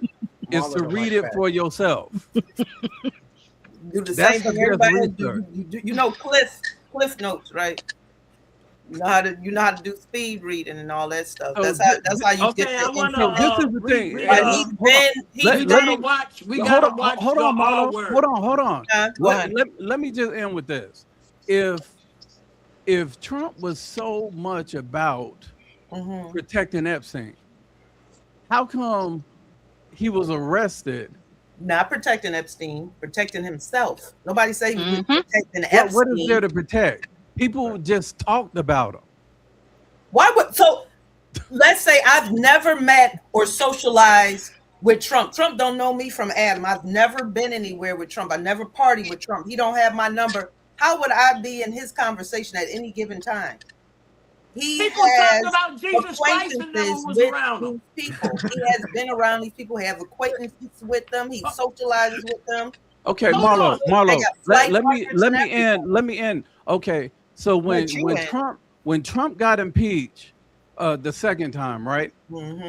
Is to read it for yourself. Do the same thing everybody do. You know Cliff Notes, right? You know how to do speed reading and all that stuff. That's how you get the info. This is the thing. We gotta watch. Hold on, Marlo. Hold on. Let me just end with this. If Trump was so much about protecting Epstein, how come he was arrested? Not protecting Epstein, protecting himself. Nobody say he was protecting Epstein. What is there to protect? People just talked about him. So let's say I've never met or socialized with Trump. Trump don't know me from Adam. I've never been anywhere with Trump. I never partied with Trump. He don't have my number. How would I be in his conversation at any given time? People talking about Jesus Christ and no one was around him. People. He has been around these people. He has acquaintances with them. He socializes with them. Okay, Marlo. Let me end. Okay, so when Trump got impeached the second time, right?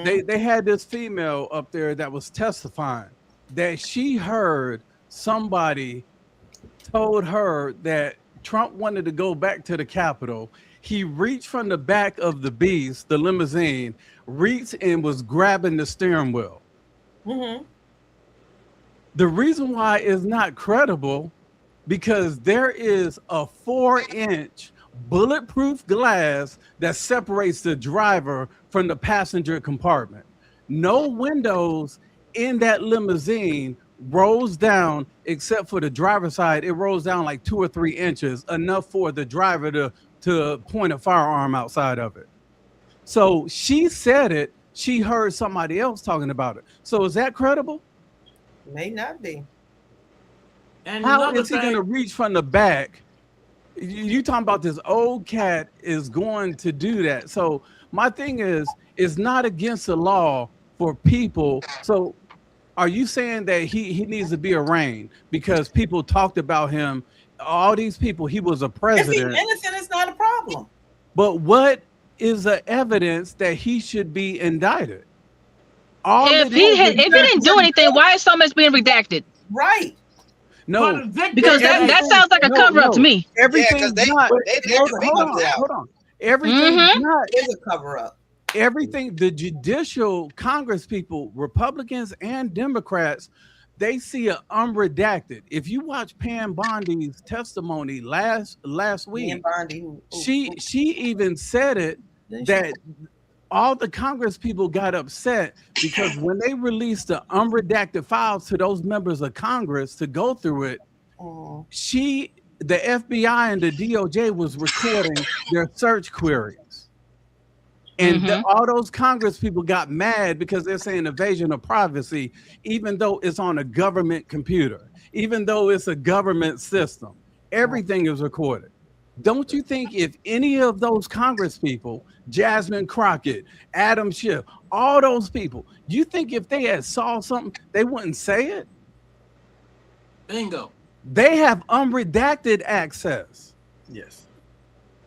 They had this female up there that was testifying that she heard somebody told her that Trump wanted to go back to the Capitol. He reached from the back of the beast, the limousine, reached and was grabbing the steering wheel. The reason why it's not credible, because there is a 4-inch bulletproof glass that separates the driver from the passenger compartment. No windows in that limousine rolls down, except for the driver's side. It rolls down like 2 or 3 inches, enough for the driver to point a firearm outside of it. So she said it. She heard somebody else talking about it. So is that credible? May not be. And how is he going to reach from the back? You talking about this old cat is going to do that. So my thing is, it's not against the law for people. So are you saying that he needs to be arraigned because people talked about him? All these people, he was a president. If he's innocent, it's not a problem. But what is the evidence that he should be indicted? If he didn't do anything, why is so much being redacted? Right. No, because that sounds like a cover-up to me. Everything's not. Hold on. Everything's not. Is a cover-up. Everything, the judicial Congress people, Republicans and Democrats, they see an unredacted. If you watch Pam Bondi's testimony last week, she even said it that all the Congress people got upset because when they released the unredacted files to those members of Congress to go through it, the FBI and the DOJ was recording their search queries. And all those Congress people got mad because they're saying invasion of privacy, even though it's on a government computer, even though it's a government system. Everything is recorded. Don't you think if any of those Congress people, Jasmine Crockett, Adam Schiff, all those people, you think if they had saw something, they wouldn't say it? Bingo. They have unredacted access. Yes.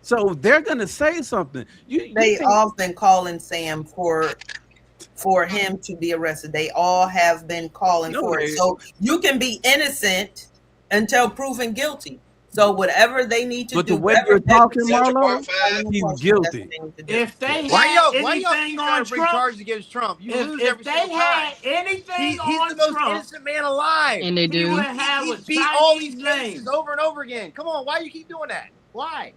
So they're going to say something. They often calling Sam for him to be arrested. They all have been calling for it. So you can be innocent until proven guilty. So whatever they need to do. But the way you're talking, Marlo, he's guilty. If they had why y'all anything trying on to bring Trump, charges against Trump? You lose if every they single had time. anything He's on the most Trump, innocent man alive. And they he do. would have He a beat all these Chinese cases name. over and over again. Come on, why you keep doing that? Why?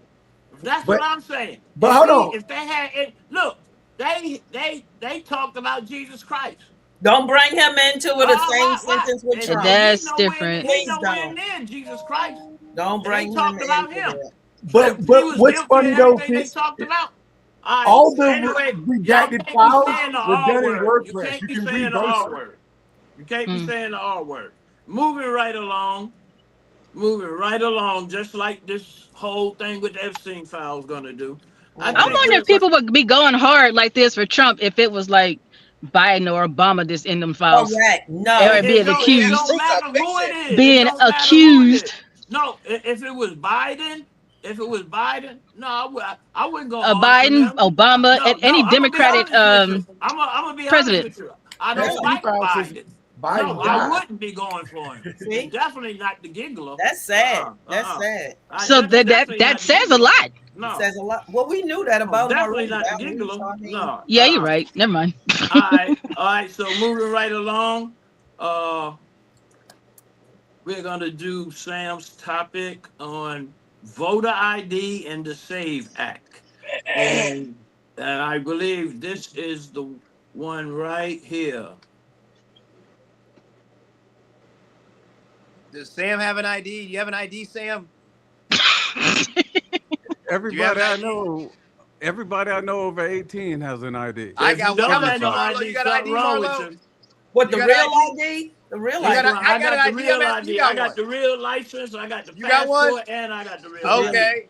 That's But- what I'm saying. but If hold he- on. If they had it, look, they talked about Jesus Christ. Don't bring him into the same Why? sentence with And Trump. That's he's nowhere- different. He's Please nowhere don't. near Jesus Christ. Don't bring They him talked about into him. that. But He was what's guilty funny of though, everything they Fitz, talked about. all the anyway, redacted y'all can't be files saying the were R done in word. You WordPress. can't You be can saying read the both R sides. word. You can't be saying the R word. Moving right along, just like this whole thing with the Epstein file is gonna do. I wonder if people would be going hard like this for Trump if it was like Biden or Obama that's in them files. Correct. No. Or being It accused. don't matter who it is. Being It don't matter who it accused. is. No, if it was Biden, no, I wouldn't go hard for Biden, them. Obama, No, and any I'ma be Democratic honest with you. I'm gonna be president. honest with you. I don't Epstein like file says Biden. Biden No, I died. wouldn't be going for him. See? Definitely not the giggler. That's sad. That's sad. So that says a lot. No. It says a lot. Well, we knew that about him Definitely already. not the giggler. No. Yeah, you're right. Never mind. All right. So moving right along, we're gonna do Sam's topic on voter ID and the SAVE Act, and I believe this is the one right here. Does Sam have an ID? Do you have an ID, Sam? Everybody I know over 18 has an ID. I got Don't one. have no Marlo, ID, you got something ID, wrong with Marlo? you. What, the You real got ID? The real You ID. got I got the ID. real You ID. got I got one. the real license. I got the You got one? passport, and I got the real ID. Okay.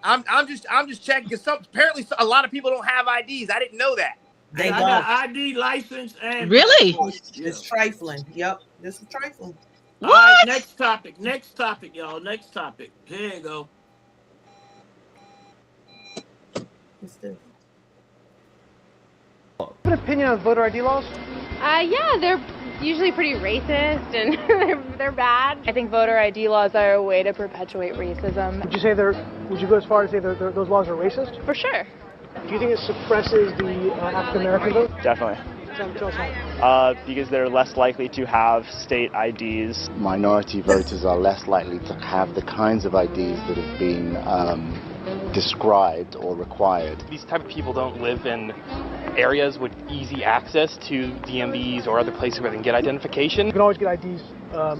I'm just checking because apparently a lot of people don't have IDs. I didn't know that. They I don't. got ID, license, and Really? passport. Yeah. It's trifling. Yep. This is trifling. All right, next topic, y'all. Next topic. Here you go. What's this? An opinion on voter ID laws? Yeah, they're usually pretty racist and they're bad. I think voter ID laws are a way to perpetuate racism. Would you go as far as say those laws are racist? For sure. Do you think it suppresses the African American vote? Definitely. Tell us how. Because they're less likely to have state IDs. Minority voters are less likely to have the kinds of IDs that have been described or required. These type of people don't live in areas with easy access to DMVs or other places where they can get identification. You can always get IDs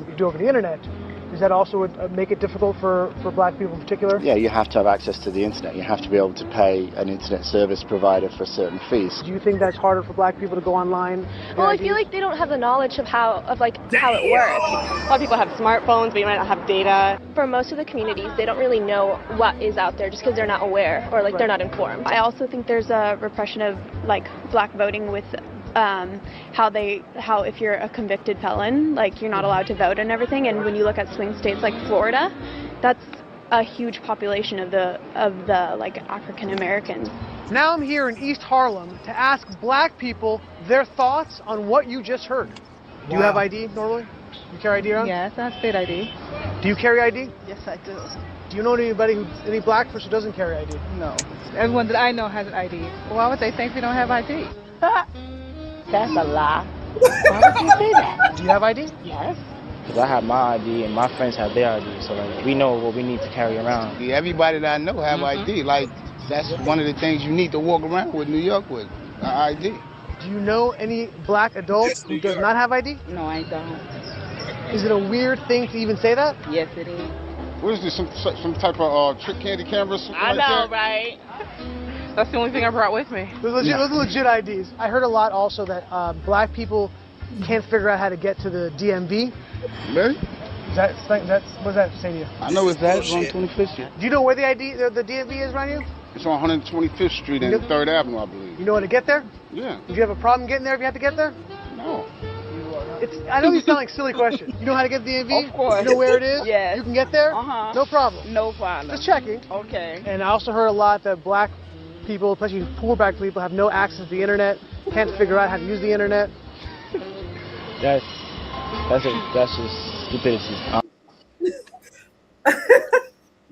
you do over the internet. Does that also make it difficult for black people in particular? Yeah, you have to have access to the internet. You have to be able to pay an internet service provider for certain fees. Do you think that's harder for black people to go online? Well, I feel like they don't have the knowledge of how it works. A lot of people have smartphones, but you might not have data. For most of the communities, they don't really know what is out there just because they're not aware or they're not informed. I also think there's a repression of black voting with how if you're a convicted felon, you're not allowed to vote and everything. And when you look at swing states like Florida, that's a huge population of the African Americans. Now I'm here in East Harlem to ask black people their thoughts on what you just heard. Do you have ID normally? You carry ID around? Yes, I have state ID. Do you carry ID? Yes, I do. Do you know any black person who doesn't carry ID? No. Everyone that I know has an ID. Why would they think we don't have ID? That's a lie. Why would you say that? Do you have ID? Yes. Because I have my ID and my friends have their ID, so we know what we need to carry around. Everybody that I know have ID. That's one of the things you need to walk around with New York with, an ID. Do you know any black adult who does not have ID? No, I don't. Is it a weird thing to even say that? Yes, it is. What is this, some type of trick candy camera? I know, right? That's the only thing I brought with me. Those are legit IDs. I heard a lot also that black people can't figure out how to get to the DMV. Really? What does that say to you? I know it's that. It's on 25th Street. Do you know where the DMV is around you? It's on 125th Street and 3rd Avenue, I believe. You know how to get there? Yeah. Did you have a problem getting there if you had to get there? No. I know these sound like silly questions. You know how to get to the DMV? Of course. You know where it is? Yes. You can get there? Uh-huh. No problem. No problem. Just checking. Okay. And I also heard a lot that black people, especially poor black people, have no access to the internet, can't figure out how to use the internet. That's just stupidity.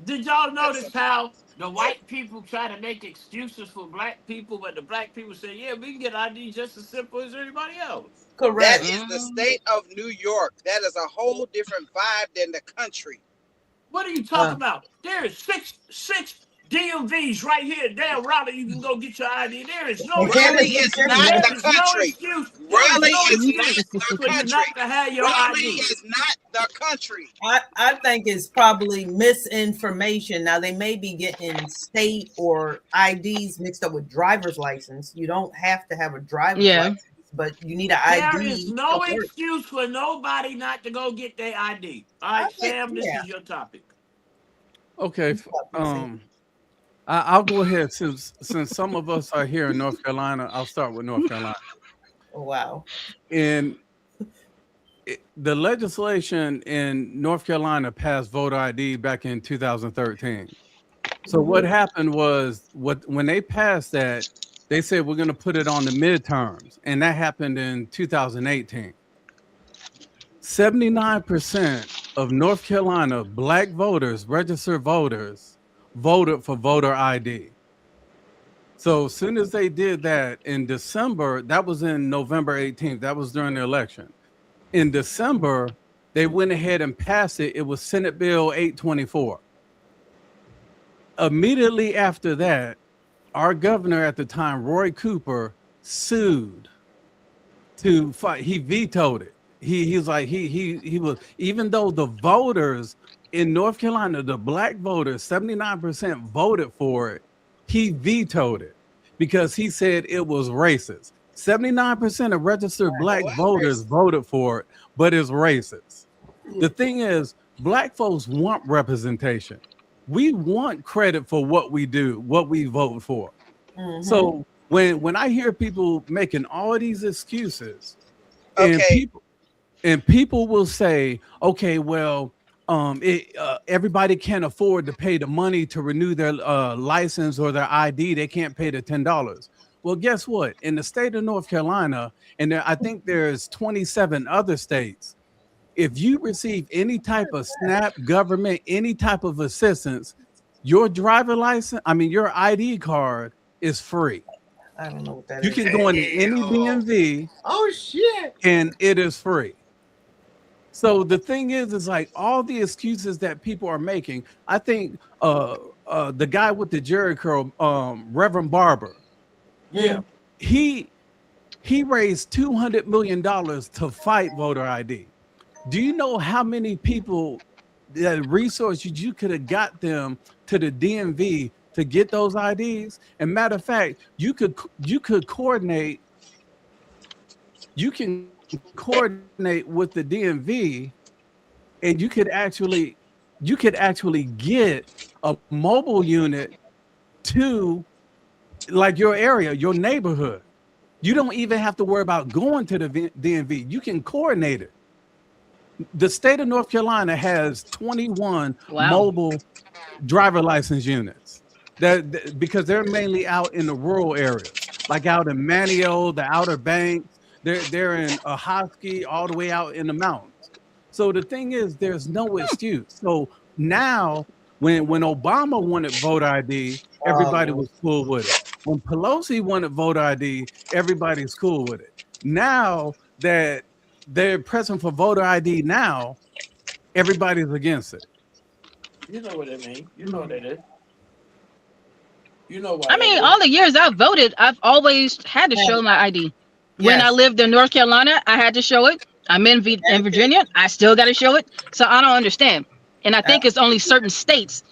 Did y'all notice how the white people try to make excuses for black people, but the black people say, yeah, we can get ID just as simple as anybody else? Correct. That is the state of New York. That is a whole different vibe than the country. What are you talking about? There is six DMVs right here. Damn, Raleigh, you can go get your ID. There is no Raleigh is not the country. Raleigh is not the country. Not to have your Raleigh ID. is not the country. I think it's probably misinformation. Now they may be getting state or IDs mixed up with driver's license. You don't have to have a driver's license, but you need an ID. There is no excuse for nobody not to go get their ID. All right, Sam, this is your topic. Okay. I'll go ahead since some of us are here in North Carolina. I'll start with North Carolina. Oh, wow. And the legislation in North Carolina passed voter ID back in 2013. So what happened was when they passed that, they said we're going to put it on the midterms, and that happened in 2018. 79% of North Carolina black voters, registered voters, voted for voter ID. So as soon as they did that in December, that was in November 18th, that was during the election. In December, they went ahead and passed it. It was Senate Bill 824. Immediately after that, our governor at the time, Roy Cooper, sued to fight. He vetoed it. He was like, he was, even though the voters in North Carolina, the black voters, 79% voted for it, he vetoed it because he said it was racist. 79% of registered black voters voted for it, but it's racist. The thing is, black folks want representation. We want credit for what we do, what we vote for. Mm-hmm. So when I hear people making all these excuses, and people will say, okay, well, everybody can't afford to pay the money to renew their license or their ID. They can't pay the $10. Well, guess what? In the state of North Carolina, and I think there's 27 other states, if you receive any type of SNAP government, any type of assistance, your driver license, your ID card is free. I don't know what that is. You can go into any DMV. Oh, shit. And it is free. So the thing is like all the excuses that people are making. I think the guy with the Jerry curl, Reverend Barber, he raised $200 million to fight voter ID. Do you know how many people, the resources you could have got them to the DMV to get those IDs? And matter of fact, you could coordinate. You can coordinate with the DMV, and you could actually get a mobile unit to like your area, your neighborhood. You don't even have to worry about going to the DMV. You can coordinate it. The state of North Carolina has 21 mobile driver license units because they're mainly out in the rural areas, like out in Manio, the Outer Banks. They're in Ahoskie, all the way out in the mountains. So the thing is, there's no excuse. So now, when Obama wanted voter ID, everybody was cool with it. When Pelosi wanted voter ID, everybody's cool with it. Now that they're pressing for voter ID now, everybody's against it. You know what I mean. You know what it is. You know what all the years I've voted, I've always had to show my ID. When I lived in North Carolina, I had to show it. I'm in Virginia, I still got to show it. So I don't understand. And I think it's only certain states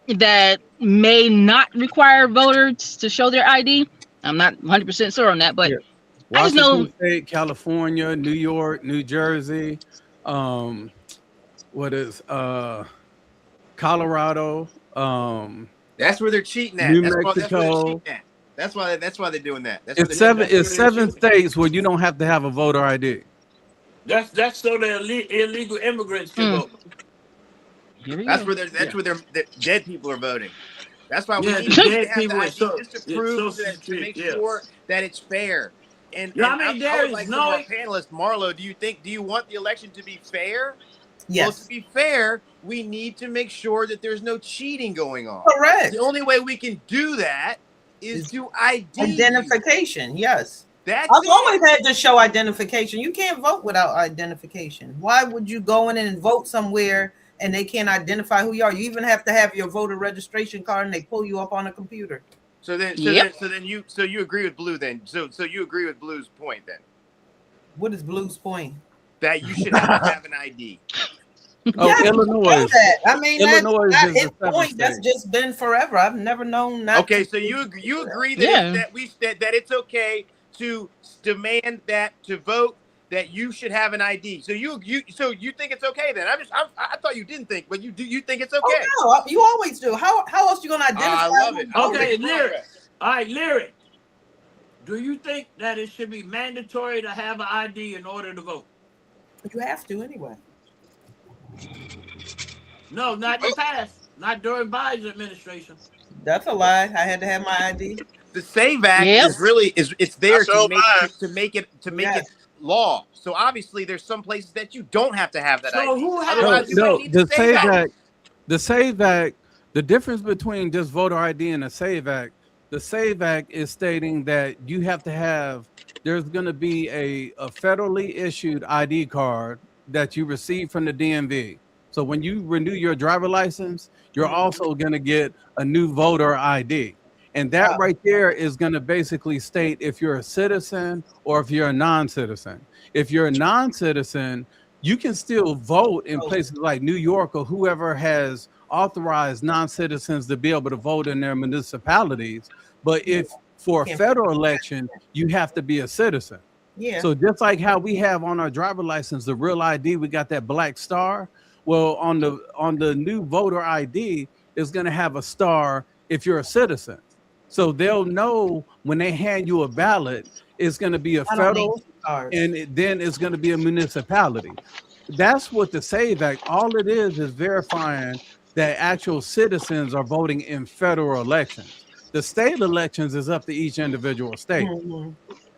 that may not require voters to show their ID. I'm not 100% sure on that, but I just know State, California, New York, New Jersey, what is Colorado, That's where they're cheating at. New That's where Mexico. they're cheating at. That's why they're doing that. That's It's seven states where you don't have to have a voter ID. That's so the illegal immigrants can vote. That's where the dead people are voting. That's why we Yeah, need the to dead have the people are ID so- just to yeah, prove so that, to make yeah. sure that it's fair. And, Yeah, and I mean, there would is like no- some of our panelists, Marlo, do you want the election to be fair? Yes. Well, to be fair, we need to make sure that there's no cheating going on. Correct. The only way we can do that is to ID. Identification, yes. That's I've it. always had to show identification. You can't vote without identification. Why would you go in and vote somewhere and they can't identify who you are? You even have to have your voter registration card and they pull you up on a computer. So then you agree with Blue then. So you agree with Blue's point then. What is Blue's point? That you should have to have an ID. Oh, Yes, Illinois. that. I mean, Illinois that's is his the seventh point. That's state. just been forever. I've never known that. Okay, so you agree that Yeah. that it's okay to demand that to vote that you should have an ID. So you think it's okay then? I thought you didn't think, but you think it's okay. Oh, no, you always do. How else you gonna identify? I love it. Okay, Lyric. All right, Lyric. Do you think that it should be mandatory to have an ID in order to vote? You have to anyway. No, not in the past. Not during Biden's administration. That's a lie. I had to have my ID. The Save Act is really it's there to make it law. So obviously there's some places that you don't have to have that ID. Otherwise, you might need the the Save Act. The Save Act, the difference between just voter ID and the Save Act, the Save Act is stating that you have to have, there's going to be a federally issued ID card that you receive from the DMV. So when you renew your driver license, you're also going to get a new voter ID. And that right there is going to basically state if you're a citizen or if you're a non-citizen. If you're a non-citizen, you can still vote in places like New York or whoever has authorized non-citizens to be able to vote in their municipalities. But if for a federal election, you have to be a citizen. Yeah. So just like how we have on our driver license, the real ID, we got that black star. Well, on the new voter ID, it's going to have a star if you're a citizen. So they'll know when they hand you a ballot, it's going to be a federal, and then it's going to be a municipality. That's what the Save Act, all it is verifying that actual citizens are voting in federal elections. The state elections is up to each individual state.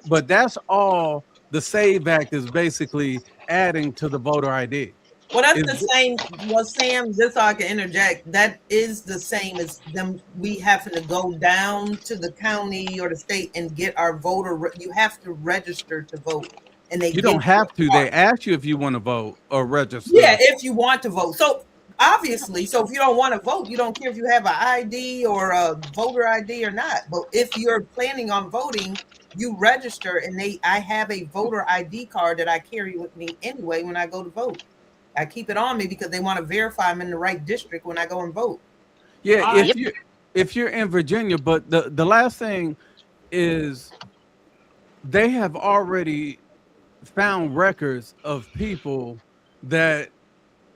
But that's all the Save Act is basically adding to the voter ID. Well, that's the same. Well, Sam, just so I can interject, that is the same as them. We having to go down to the county or the state and get our voter. You have to register to vote, and you don't have to. They ask you if you want to vote or register. Yeah, if you want to vote. So obviously, if you don't want to vote, you don't care if you have an ID or a voter ID or not. But if you're planning on voting, you register, and I have a voter ID card that I carry with me anyway when I go to vote. I keep it on me because they want to verify I'm in the right district when I go and vote. Yeah, if you're in Virginia, but the last thing is they have already found records of people that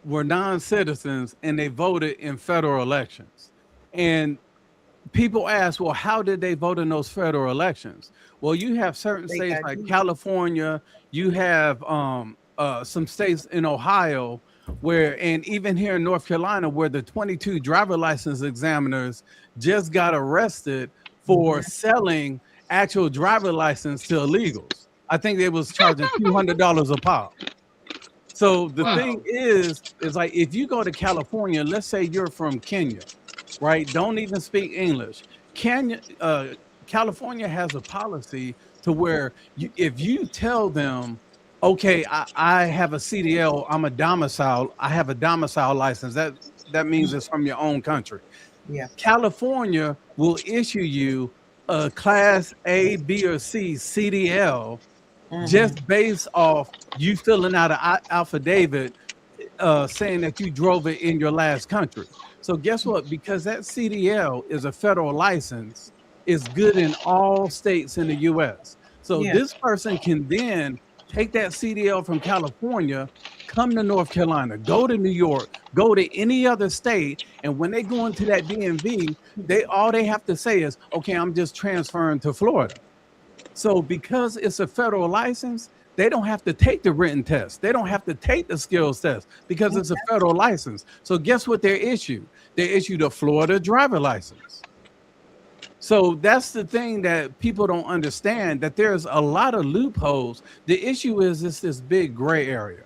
were non-citizens and they voted in federal elections. And people ask, well, how did they vote in those federal elections? Well, you have certain states like California, you have some states in Ohio and even here in North Carolina, where the 22 driver license examiners just got arrested for selling actual driver license to illegals. I think they was charging $200 a pop. So the thing is like, if you go to California, let's say you're from Kenya, right? Don't even speak English. California has a policy to where if you tell them, okay, I have a CDL, I have a domicile license. That means it's from your own country. Yeah. California will issue you a class A, B, or C CDL just based off you filling out an affidavit saying that you drove it in your last country. So guess what? Because that CDL is a federal license, it's good in all states in the US. So this person can then take that CDL from California, come to North Carolina, go to New York, go to any other state, and when they go into that DMV, all they have to say is, okay, I'm just transferring to Florida. So because it's a federal license, they don't have to take the written test. They don't have to take the skills test because it's a federal license. So guess what they're issued? They issued a Florida driver license. So that's the thing that people don't understand, that there's a lot of loopholes. The issue is it's this big gray area.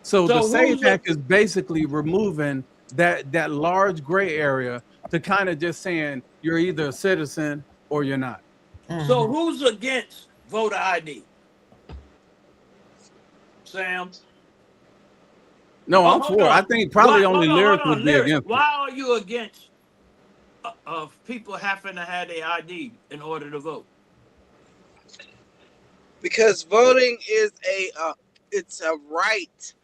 So the SAVE Act is basically removing that large gray area to kind of just saying you're either a citizen or you're not. So who's against voter ID? Sam? No, I'm for it. I think probably only Lyric would be against it. Why are you against people having to have their ID in order to vote? Because voting is it's a right.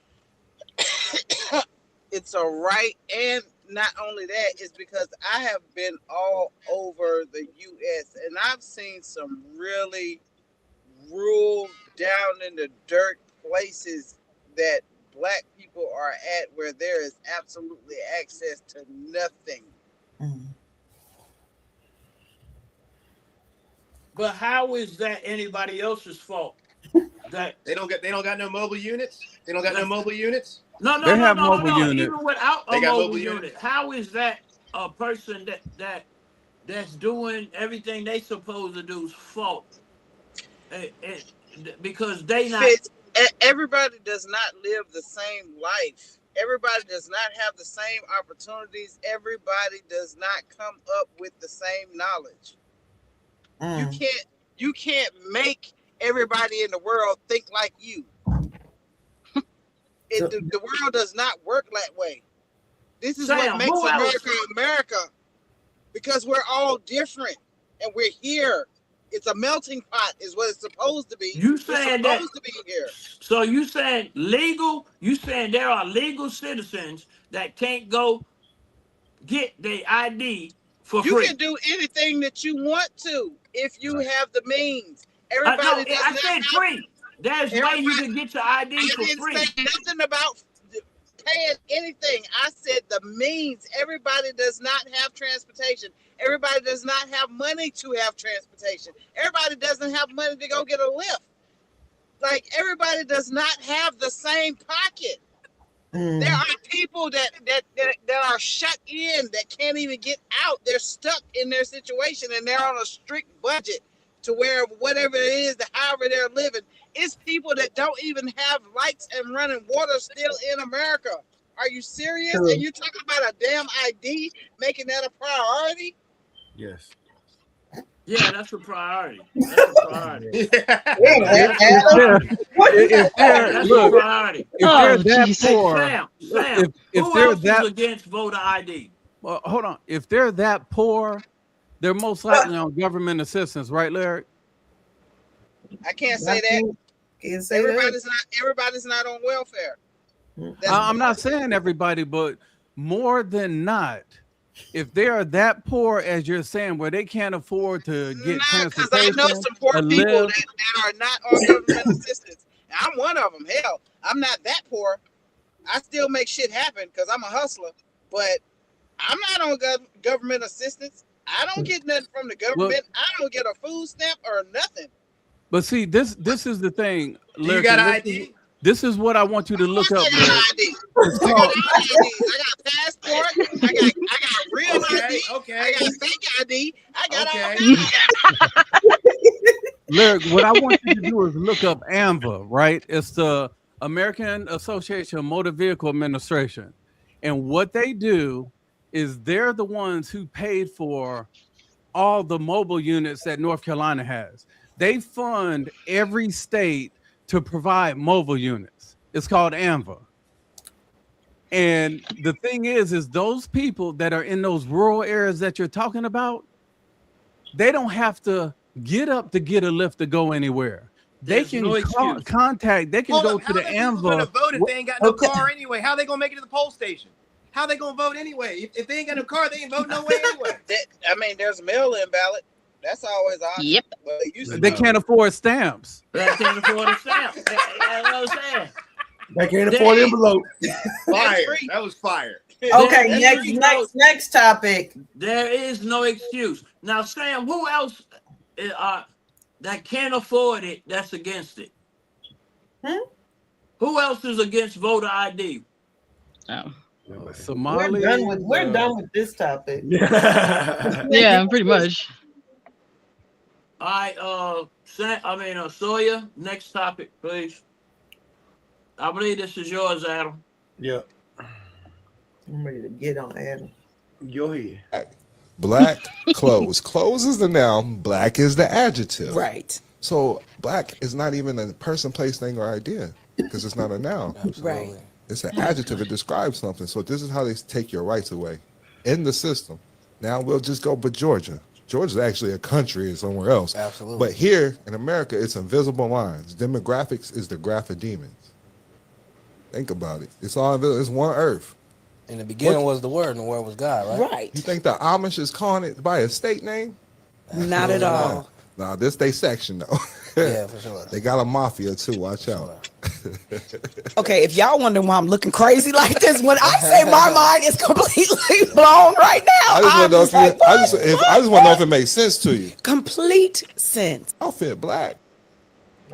It's a right, and not only that, is because I have been all over the U.S. and I've seen some really rural, down in the dirt places that Black people are at, where there is absolutely access to nothing. But how is that anybody else's fault? That they don't got no mobile units. They don't got no mobile units. No. Even without a mobile unit, how is that a person that's doing everything they supposed to do's fault? Because they not. Everybody does not live the same life. Everybody does not have the same opportunities. Everybody does not come up with the same knowledge. You can't make everybody in the world think like you. The world does not work that way. This is what makes America America, because we're all different and we're here. It's a melting pot, is what it's supposed to be. You saying that? To be here. So you saying legal? You saying there are legal citizens that can't go get their ID for free? You can do anything that you want to if you have the means. Everybody I said free. There's way you can get your ID for free. I didn't say nothing about paying anything. I said the means. Everybody does not have transportation. Everybody does not have money to have transportation. Everybody doesn't have money to go get a lift. Like, everybody does not have the same pocket. There are people that are shut in, that can't even get out. They're stuck in their situation, and they're on a strict budget to where whatever it is, however they're living. It's people that don't even have lights and running water still in America. Are you serious? And you're talking about a damn ID, making that a priority? Yes. Yeah, that's a priority. That's a priority. That's a priority. If they're that poor, Sam, who else is against voter ID? Well, hold on. If they're that poor, they're most likely on government assistance, right, Larry? I can't say that. Everybody's not on welfare. I'm not saying everybody, but more than not, if they are that poor as you're saying, where they can't afford to get transportation, because I know some poor people that are not on government assistance. I'm one of them. Hell, I'm not that poor. I still make shit happen because I'm a hustler, but I'm not on government assistance. I don't get nothing from the government. I don't get a food stamp or nothing. But see, this is the thing. You got an ID? This is what I want you to look up. I got passport. I got real ID. Okay. I got fake ID. I got all. Lyric, what I want you to do is look up AMVA, right? It's the American Association of Motor Vehicle Administration. And what they do is they're the ones who paid for all the mobile units that North Carolina has. They fund every state to provide mobile units. It's called AMVA. And the thing is those people that are in those rural areas that you're talking about, they don't have to get up to get a lift to go anywhere. They can contact, they can go to the AMVA. How are they vote if they ain't got no car anyway? How are they going to make it to the poll station? How are they going to vote anyway? If they ain't got no car, they ain't voting no way anyway. There's a mail-in ballot. That's always an option. Yep. But it used to They be. can't afford stamps. They can't afford a stamp. That's what I'm saying. They can't afford envelope. Fire. That was fire. Okay, next topic. There is no excuse. Now, Sam, who else that can't afford it that's against it? Who else is against voter ID? Oh. Somali. We're done with this topic. Yeah, pretty much. All right, Sawyer, next topic, please. I believe this is yours, Adam. Yeah. I'm ready to get on Adam. Go ahead. Black clothes. Clothes is the noun. Black is the adjective. Right. So black is not even a person, place, thing, or idea because it's not a noun. Right. It's an adjective. It describes something. So this is how they take your rights away in the system. Now we'll just go but Georgia. Georgia's actually a country somewhere else. Absolutely. But here in America, it's invisible lines. Demographics is the graph of demons. Think about it. It's all invisible. It's one earth. In the beginning was the word, and the word was God, right? Right. You think the Amish is calling it by a state name? Not at all. No, this they section though. Yeah, for sure. They got a mafia too. Watch out. Okay, if y'all wonder why I'm looking crazy like this, when I say my mind is completely blown right now, I just want to know if it makes sense to you. Complete sense. Outfit black.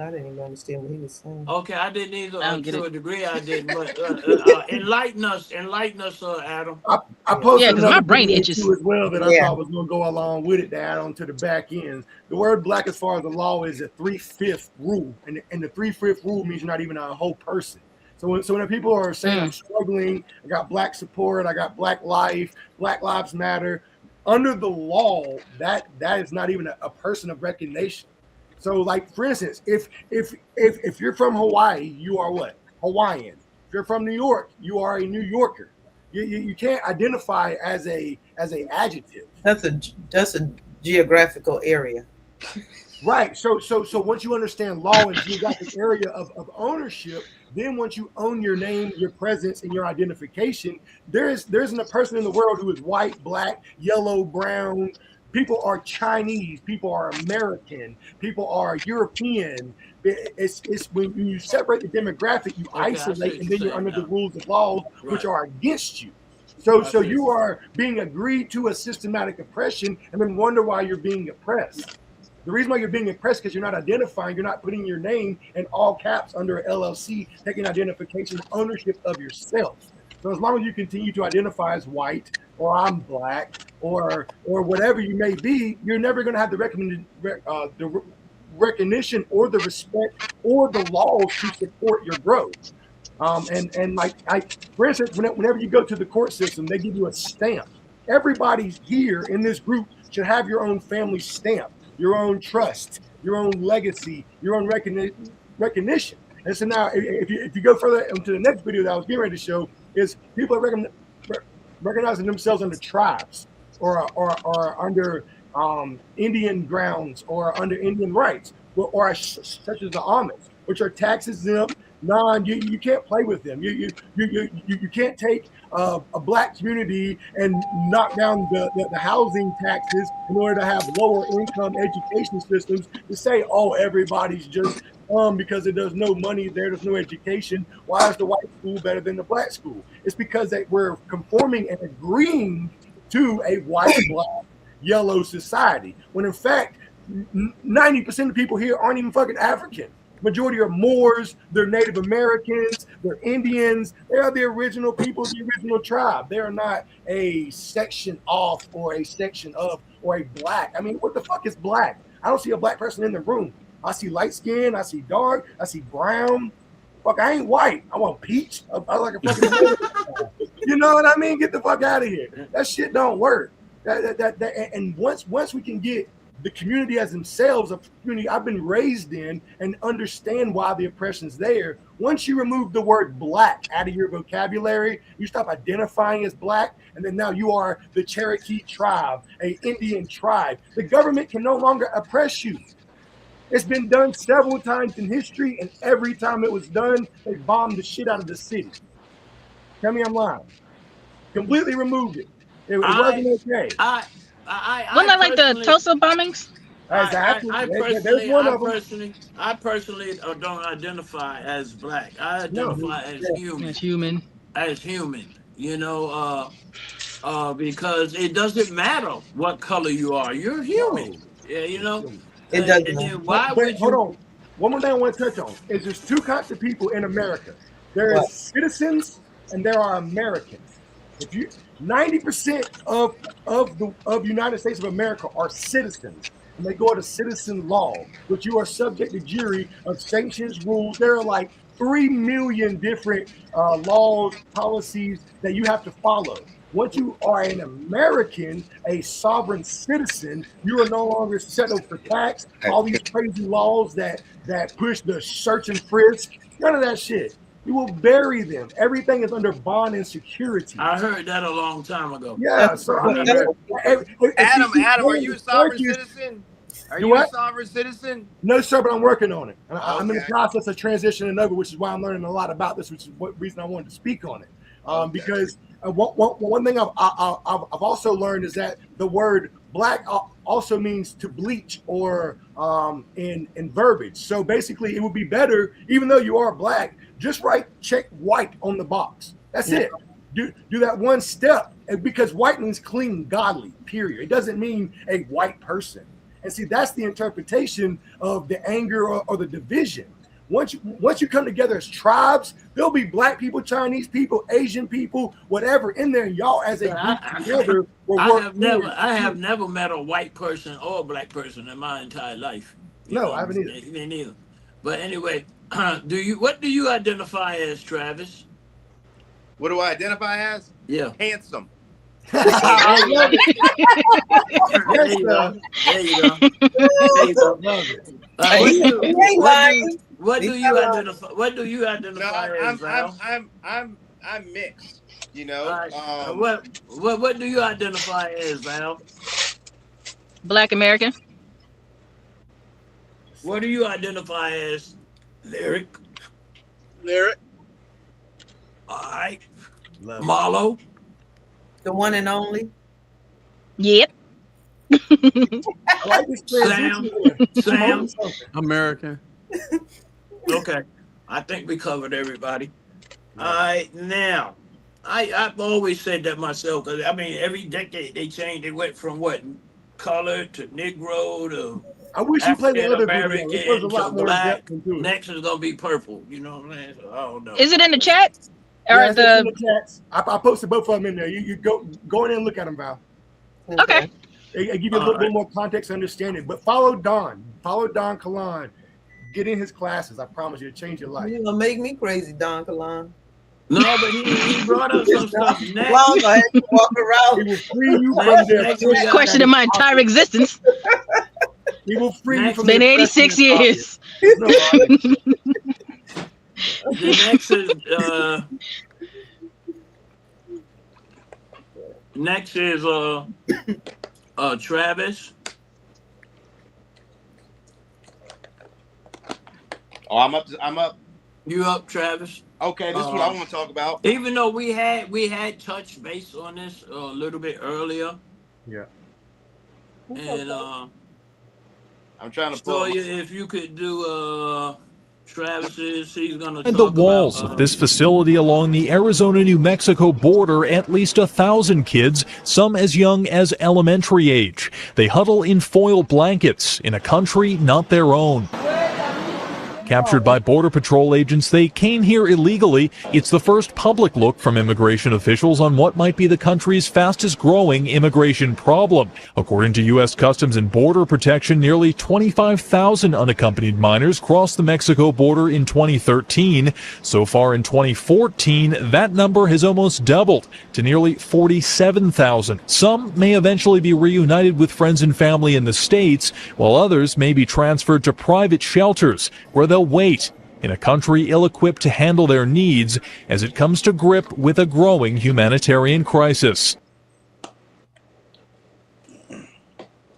I didn't even understand what he was saying. Okay, I didn't either. To a degree, I didn't. But enlighten us, Adam. I posted because my brain itches as well that I thought was going to go along with it to add on to the back end. The word black, as far as the law, is a 3/5 rule, and the 3/5 rule means you're not even a whole person. So when people are saying I'm struggling, I got black support, I got black life, Black Lives Matter, under the law, that is not even a person of recognition. So, like for instance, if you're from Hawaii, you are what? Hawaiian. If you're from New York, you are a New Yorker. You can't identify as a adjective. That's a geographical area. Right. So once you understand law and geographic area of ownership, then once you own your name, your presence, and your identification, there isn't a person in the world who is white, black, yellow, brown. People are Chinese. People are American. People are European. It's when you separate the demographic, you isolate, and then you're under the rules of law, which are against you. So you are being agreed to a systematic oppression, and then wonder why you're being oppressed. The reason why you're being oppressed because you're not identifying, you're not putting your name in all caps under an LLC, taking identification, ownership of yourself. So as long as you continue to identify as white, or I'm black, or whatever you may be, you're never going to have the recognition or the respect or the laws to support your growth. And for instance, whenever you go to the court system, they give you a stamp. Everybody here in this group should have your own family stamp, your own trust, your own legacy, your own recognition. And so now, if you go further into the next video that I was getting ready to show, is people are recognizing themselves under tribes or under Indian grounds or under Indian rights, or such as the Amish, which are tax exempt. You can't play with them. You can't take a black community and knock down the housing taxes in order to have lower income education systems to say, oh, everybody's just because there's no money there's no education. Why is the white school better than the black school? It's because we're conforming and agreeing to a white, black, yellow society, when in fact 90% of people here aren't even fucking African. Majority are Moors, they're Native Americans, they're Indians. They are the original people, the original tribe. They are not a section off or a section of or a black. I mean, what the fuck is black? I don't see a black person in the room. I see light skin, I see dark, I see brown. Fuck, I ain't white. I want peach. I like a fucking you know what I mean? Get the fuck out of here. That shit don't work. And once we can get the community as themselves, a community I've been raised in, and understand why the oppression's there. Once you remove the word black out of your vocabulary, you stop identifying as black, and then now you are the Cherokee tribe, an Indian tribe. The government can no longer oppress you. It's been done several times in history, and every time it was done, they bombed the shit out of the city. Tell me I'm lying. Completely removed it. It wasn't okay. Wasn't that like the Tulsa bombings? Exactly. I There's one of them. I personally don't identify as black. I identify as human. As human. You know, because it doesn't matter what color you are. You're human. Yeah, you know. It doesn't. And then why But would hold you? on. One more thing I want to touch on is there's two kinds of people in America. There is citizens and there are Americans. If you 90% of United States of America are citizens, and they go to citizen law, which you are subject to jury of sanctions, rules. There are like 3 million different laws, policies that you have to follow. Once you are an American, a sovereign citizen, you are no longer settled for tax. All these crazy laws that push the search and frisk, none of that shit. You will bury them. Everything is under bond and security. I heard that a long time ago. Yeah. So I mean, Adam, are you a sovereign citizen? Are you a sovereign citizen? No, sir, but I'm working on it. I'm in the process of transitioning over, which is why I'm learning a lot about this, which is what reason I wanted to speak on it. Because one thing I've also learned is that the word black also means to bleach or in verbiage. So basically, it would be better, even though you are black, just check white on the box. That's it. Do that one step, because white means clean, godly, period. It doesn't mean a white person. And see, that's the interpretation of the anger or the division. Once you come together as tribes, there'll be black people, Chinese people, Asian people, whatever in there. Y'all as a group together will work. I have never met a white person or a black person in my entire life. No, I haven't either. Me neither. But anyway, what do you identify as, Travis? What do I identify as? Yeah. Handsome. There you go. What do you identify? What do you identify as? I'm mixed. You know. What do you identify as, Val? Black American. What do you identify as? Lyric. All right. Marlo. The one and only. Yep. Sam. American. Okay. I think we covered everybody. All right. Now, I've always said that myself. 'Cause, I mean, every decade they changed. They went from what? Color to Negro to I wish you played the other American video. It was a lot to more black. depth into it. Next is gonna be purple. You know what I'm saying? So, I don't know. Is it in the chat? Or Yes, it's in the the chats. I posted both of them in there. You go in and look at them, Val. Okay. It give you a little bit more context and understanding. But follow Don Kalan. Get in his classes. I promise you, to change your life. You're gonna make me crazy, Don Kalan. No, but he brought up some stuff next. Long I had to walk around. He will free you from their questioning my entire existence. He will free you It's from been their 86 oppression. years. The next is Travis. Oh, I'm up. You up, Travis? Okay, this is what I want to talk about. Even though we had touched base on this a little bit earlier. Yeah. And I'm trying to pull. If you could do Travis's, he's gonna. And the walls of this facility along the Arizona-New Mexico border, at least 1,000 kids, some as young as elementary age. They huddle in foil blankets in a country not their own. Captured by Border Patrol agents, they came here illegally. It's the first public look from immigration officials on what might be the country's fastest growing immigration problem. According to U.S. Customs and Border Protection, nearly 25,000 unaccompanied minors crossed the Mexico border in 2013. So far in 2014, that number has almost doubled to nearly 47,000. Some may eventually be reunited with friends and family in the States, while others may be transferred to private shelters where they'll wait in a country ill-equipped to handle their needs as it comes to grip with a growing humanitarian crisis.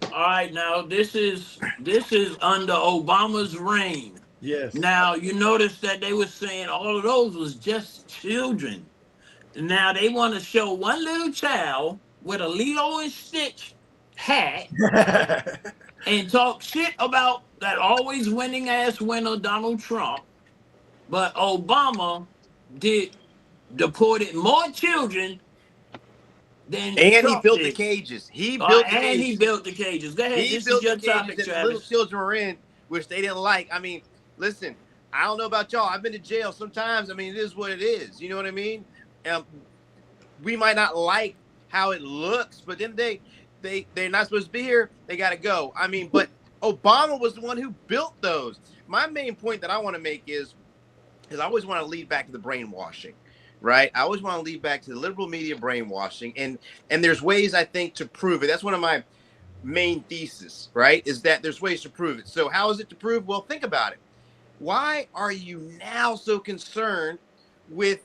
All right, now this is under Obama's reign. Yes. Now you notice that they were saying all of those was just children. Now they want to show one little child with a Lilo and Stitch hat and talk shit about that always winning ass winner Donald Trump, but Obama deported more children than And Trump he built did. the cages. He built the cages. He built the cages. Go ahead. He This built is your the cages topic, that the Travis. little children were in, which they didn't like. I mean, listen, I don't know about y'all. I've been to jail sometimes. I mean, it is what it is. You know what I mean? We might not like how it looks, but then they're not supposed to be here. They got to go. I mean, but Obama was the one who built those. My main point that I want to make is I always want to lead back to the brainwashing, right? I always want to lead back to the liberal media brainwashing, and there's ways, I think, to prove it. That's one of my main thesis, right? Is that there's ways to prove it. So how is it to prove? Well, think about it. Why are you now so concerned with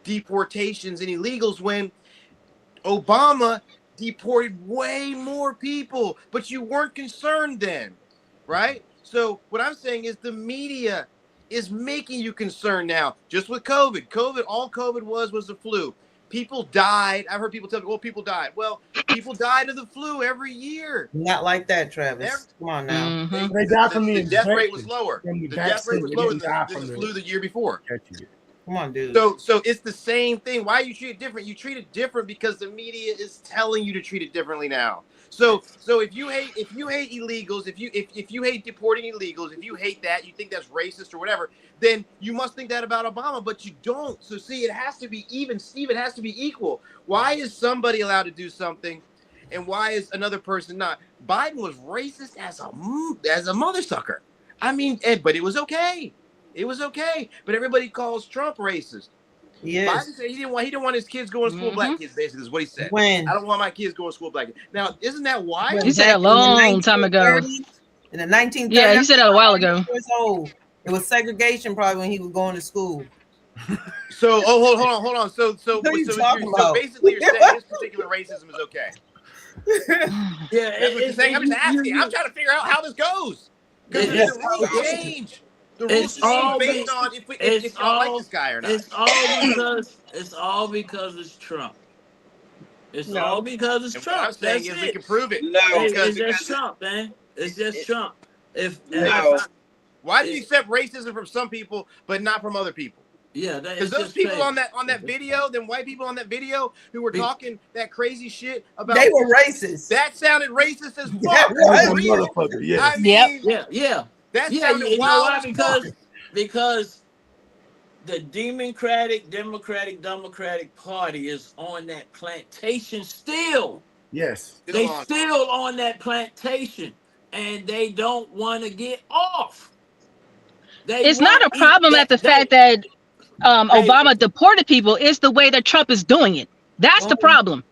deportations and illegals when Obama deported way more people, but you weren't concerned then, right? So what I'm saying is the media is making you concerned now. Just with COVID, all COVID was the flu. People died. I've heard people tell me, well, people died. Well, people died of the flu every year. Not like that, Travis. Come on now. They died from the death rate was lower. The death rate was lower than the flu the year before. Come on, dude. So it's the same thing. Why you treat it different? You treat it different because the media is telling you to treat it differently now. So if you hate illegals, if you hate deporting illegals, if you hate that, you think that's racist or whatever, then you must think that about Obama, but you don't. So see, it has to be even, Steve. It has to be equal. Why is somebody allowed to do something, and why is another person not? Biden was racist as a mother sucker. I mean, but it was okay. It was okay. But everybody calls Trump racist. Yes. Biden said he didn't want his kids going to school black kids. Basically, is what he said. When? I don't want my kids going to school black kids. Now, isn't that wild? He said a long time ago. In the 1930s. Yeah, he said that a while ago. It was segregation probably when he was going to school. So, hold on. So basically, you're saying this particular racism is okay. Yeah, that's what you're saying. I'm just asking. I'm trying to figure out how this goes. Because the rules change. The rules change based on if y'all like this guy or not. It's all because it's Trump. It's all because it's Trump. What I'm saying is we can prove it. It's just Trump, man. It's just Trump. Why do you accept racism from some people but not from other people? Yeah, because those people on that video, them white people on that video who were talking that crazy shit about, they were racist. That sounded racist as fuck. Yeah, I mean, yeah. That you sounded know why? wild. Because the Democratic Party is on that plantation still. Yes, they still on that plantation, and they don't want to get off. It's not a problem at the fact that Obama deported people. It's the way that Trump is doing it. That's the problem.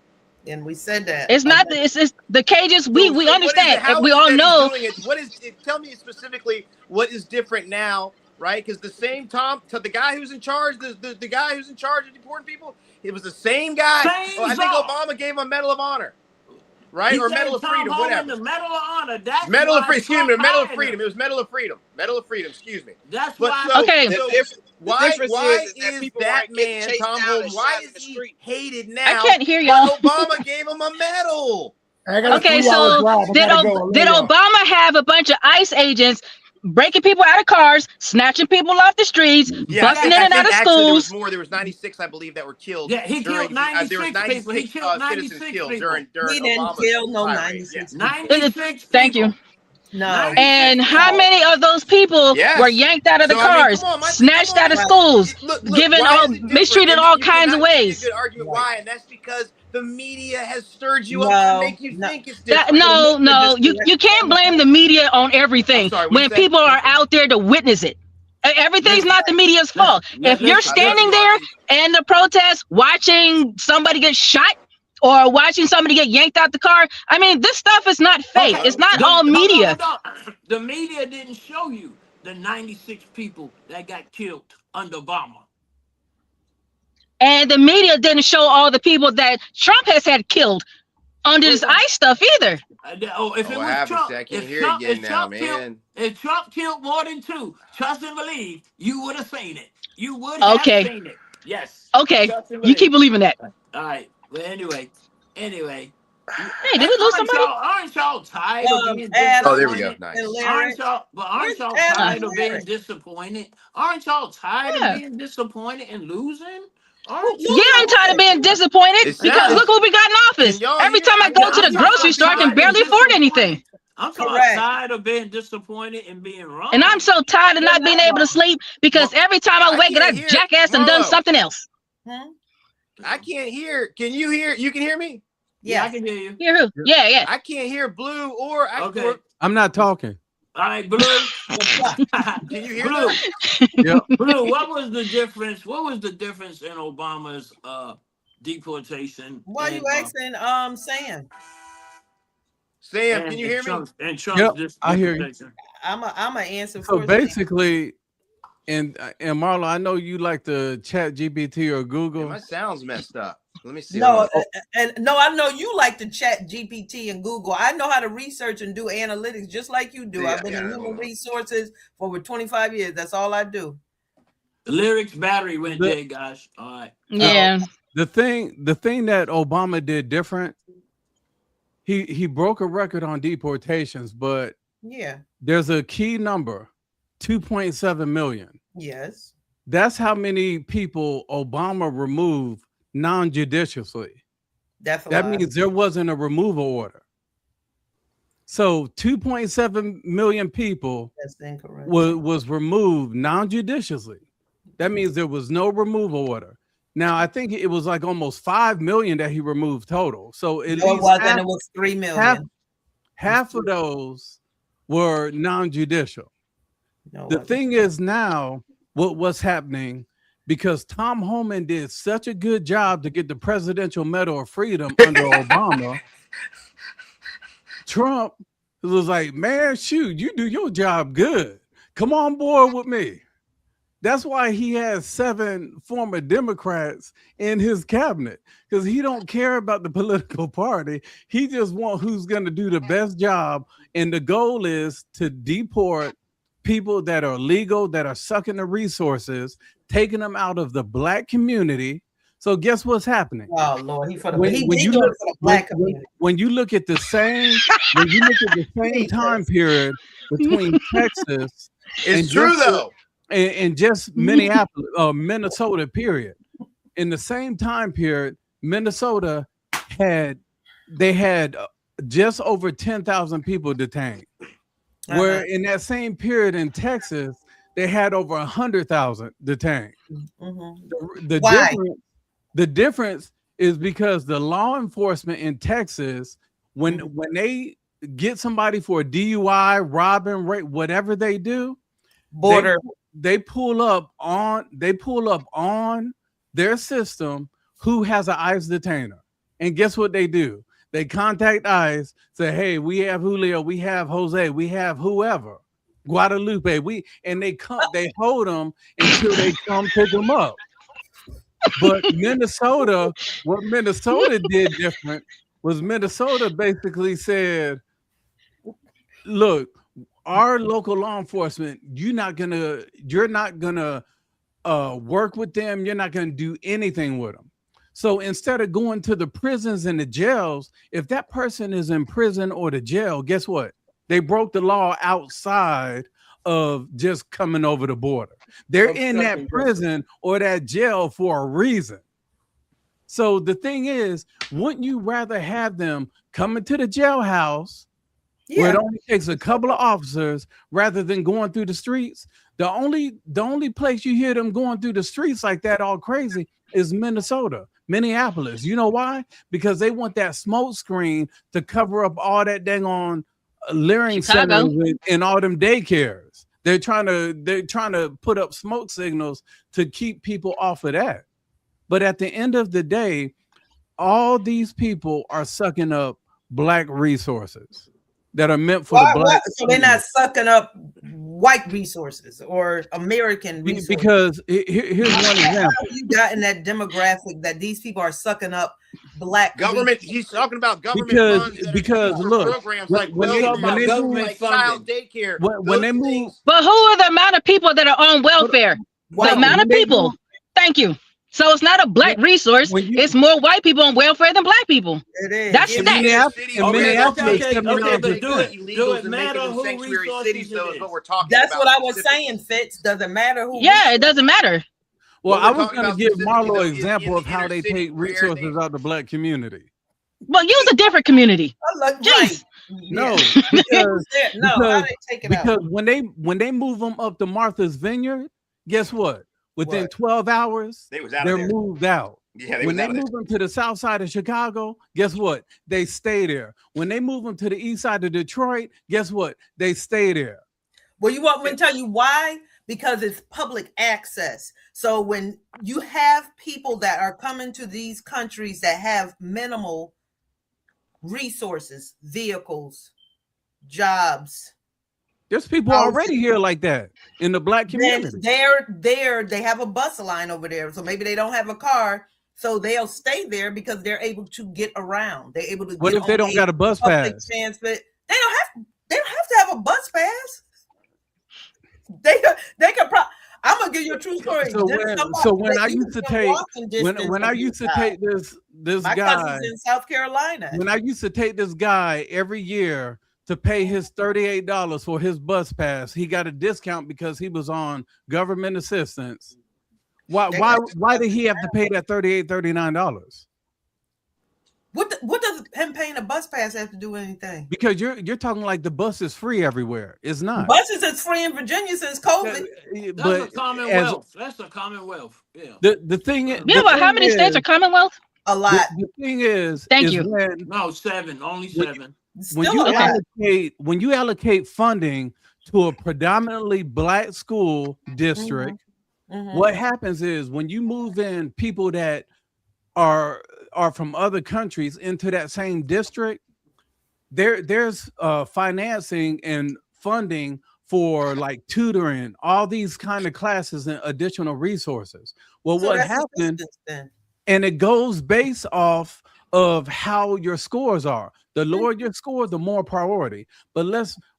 And we said that. It's not it's the cages. We understand. We all know. What is it? Tell me specifically what is different now, right? Because the same the guy who's in charge, the guy who's in charge of deporting people, it was the same guy. I think Obama gave him a Medal of Honor. Right? Or Medal of Freedom, whatever. The Medal of Honor. That's Medal of Freedom. Excuse me. Medal of Freedom. It was Medal of Freedom. Medal of Freedom. Excuse me. That's why. Okay. Why is that man, Tom Holmes, why is he hated now? I can't hear y'all. Obama gave him a medal. Okay, so did Obama have a bunch of ICE agents breaking people out of cars, snatching people off the streets, busting in and out of schools? There was 96, I believe, that were killed. Yeah, he killed 96 there was 96 people. He killed 96 citizens killed people. during He didn't Obama's kill no tirade. 96 96 Thank you. No. And how many of those people were yanked out of the cars, snatched out of schools, mistreated all kinds of ways? Good argument why, and that's because the media has stirred you up to make you think it's different. You can't blame the media on everything when people are out there to witness it. Everything's not the media's fault. If you're standing there in the protest watching somebody get shot or watching somebody get yanked out the car, I mean, this stuff is not fake. It's not all media. The media didn't show you the 96 people that got killed under Obama. And the media didn't show all the people that Trump has had killed under this ICE stuff either. If it was Trump, if Trump killed more than 2, trust and believe, you would have seen it. You would have seen it. Yes. Okay. You keep believing that. All right. Well, anyway, Hey, did we lose somebody? Aren't y'all tired of being Oh, there we disappointed? go. Nice. Aren't y'all tired of being disappointed? Aren't y'all tired of being disappointed and losing? Yeah, I'm tired of being disappointed because look what we got in office. Every time I go to the grocery store, I can barely afford anything. I'm tired of being disappointed and being wrong. And I'm so tired of not being able to sleep because every time I wake, that jackass and done something else. I can't hear. Can you hear? You can hear me? Yeah, I can hear you. Hear who? Yeah. I can't hear Blue or okay. I'm not talking. All right, Blue. Can you hear Blue? Yep. Blue, what was the difference? What was the difference in Obama's deportation? Why are you asking Sam? Sam, can you hear me? And Trump's I hear you. I'm a answer So for basically, and Marla, I know you like to chat GPT or Google. Yeah, my sound's messed up. Let me see. No, I know you like to chat GPT and Google. I know how to research and do analytics just like you do. I've been in human resources for over 25 years. That's all I do. The lyrics battery went dead, guys. All right. Yeah. The thing that Obama did different, he broke a record on deportations, but yeah, there's a key number, 2.7 million. Yes. That's how many people Obama removed non-judicially. That means there wasn't a removal order. So 2.7 million people was removed non-judicially. That means there was no removal order. Now I think it was like almost 5 million that he removed total. So at least it was 3 million. Half of those were non-judicial. The thing is now what's happening, because Tom Homan did such a good job to get the Presidential Medal of Freedom under Obama. Trump was like, man, shoot, you do your job good. Come on board with me. That's why he has 7 former Democrats in his cabinet, because he don't care about the political party. He just wants who's going to do the best job. And the goal is to deport people that are legal, that are sucking the resources, taking them out of the black community. So guess what's happening? Oh Lord, he for the black community. When you look at the same, time period between Texas, it's true though. And just Minneapolis, Minnesota, period. In the same time period, Minnesota had just over 10,000 people detained. Where in that same period in Texas, they had over 100,000 detained. The difference is because the law enforcement in Texas, when they get somebody for a DUI, robbing, rape, whatever they do, they pull up on their system who has an ICE detainer. And guess what they do? They contact ICE, say, hey, we have Julio, we have Jose, we have whoever, Guadalupe, they hold them until they come pick them up. But Minnesota, what Minnesota did different was Minnesota basically said, look, our local law enforcement, you're not gonna work with them, you're not gonna do anything with them. So instead of going to the prisons and the jails, if that person is in prison or the jail, guess what? They broke the law outside of just coming over the border. They're in that prison or that jail for a reason. So the thing is, wouldn't you rather have them coming to the jailhouse where it only takes a couple of officers rather than going through the streets? The only place you hear them going through the streets like that all crazy is Minneapolis. You know why? Because they want that smoke screen to cover up all that dang on leering centers and all them daycares. They're trying to put up smoke signals to keep people off of that. But at the end of the day, all these people are sucking up black resources that are meant for the black. So they're not sucking up white resources or American resources. Because here's one example. How you got in that demographic that these people are sucking up black government? He's talking about government because look, programs like government child daycare. When they move, but who are the amount of people that are on welfare? The amount of people. Thank you. So it's not a black resource. It's more white people on welfare than black people. It is. That's In that. Minneapolis, do it illegals and making them who sanctuary resources cities, though, it is what is? we're talking That's about. what I was saying, Fitz. Doesn't matter who. Yeah, it doesn't matter. Well, What I we're was talking going to about give specifically, Marlo though, an is example in of the how inner they city take where resources out the black community. Well, use a different community. Jeez. No, How they take it out? because when they move them up to Martha's Vineyard, guess what? Within 12 hours, They was out of they're there. moved out. Yeah, they when was they out of there. move them to the south side of Chicago, guess what? They stay there. When they move them to the east side of Detroit, guess what? They stay there. Well, you want me to tell you why? Because it's public access. So when you have people that are coming to these countries that have minimal resources, vehicles, jobs. There's people already here like that in the black community. They have a bus line over there. So maybe they don't have a car. So they'll stay there because they're able to get around. They're able to What get if they don't got a bus public pass? transport. They don't have to have a bus pass. They can I'm gonna give you a true story. So when I used to take when I used to take this my guy cousin's in South Carolina. when I used to take this guy every year to pay his $38 for his bus pass, he got a discount because he was on government assistance. Why did he have to pay that $39? What does him paying a bus pass have to do with anything? Because you're talking like the bus is free everywhere. It's not. Buses is free in Virginia since COVID. That's a commonwealth. That's a commonwealth. Yeah. The thing is, Yeah, but how many states are commonwealth? A lot. The thing is, Thank you. No, 7. Only 7. When you allocate funding to a predominantly black school district, what happens is when you move in people that are from other countries into that same district, there's financing and funding for like tutoring, all these kind of classes and additional resources. Well, So what that's happened? assistance then. And it goes based off of how your scores are. The lower your score, the more priority. But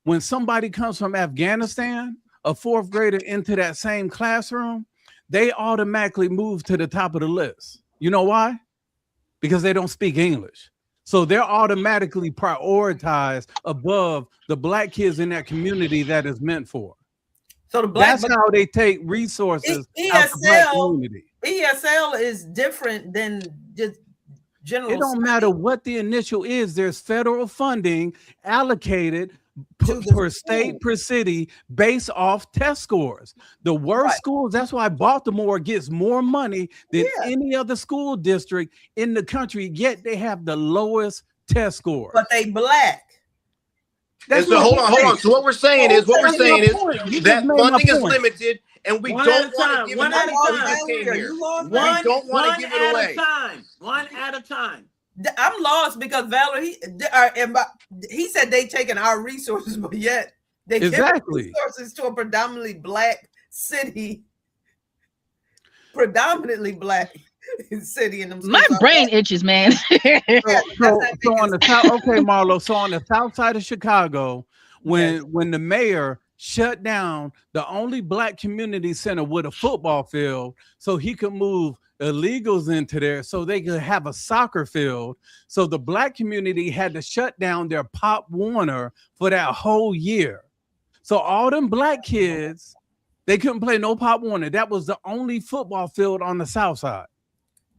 when somebody comes from Afghanistan, a 4th grader into that same classroom, they automatically move to the top of the list. You know why? Because they don't speak English. So they're automatically prioritized above the black kids in that community that is meant for. So that's how they take resources out the black community. ESL is different than just general. It don't matter what the initial is. There's federal funding allocated per state, per city, based off test scores. The worst schools, that's why Baltimore gets more money than any other school district in the country, yet they have the lowest test score. But they black. And so hold on. So what we're saying is that funding is limited, and we don't want to give it away. We don't want to give it away. One at a time. I'm lost because Valerie, he said they taking our resources, but yet they give resources to a predominantly black city, predominantly black city in them. My brain itches, man. So on the south, okay, Marlo. So on the south side of Chicago, when the mayor shut down the only black community center with a football field, so he could move illegals into there so they could have a soccer field. So the black community had to shut down their Pop Warner for that whole year. So all them black kids, they couldn't play no Pop Warner. That was the only football field on the south side.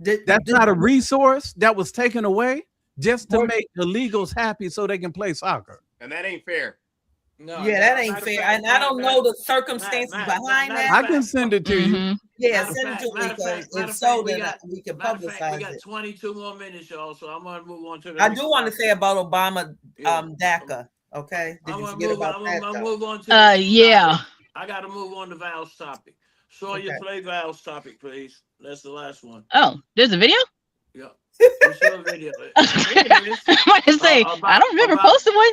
That's not a resource that was taken away just to make illegals happy so they can play soccer. And that ain't fair. No, that ain't fair. And I don't know the circumstances behind that. I can send it to you. Yeah, send it to me because if so, then we can publicize We got it. 22 more minutes, y'all. So I'm gonna move on to the. I do want to say about Obama, DACA. Okay, did you forget about that? I'm gonna move on to. Yeah. I gotta move on to Val's topic. So you play Val's topic, please. That's the last one. Oh, there's a video? Yeah. It's your video. I was say, I don't remember posting one.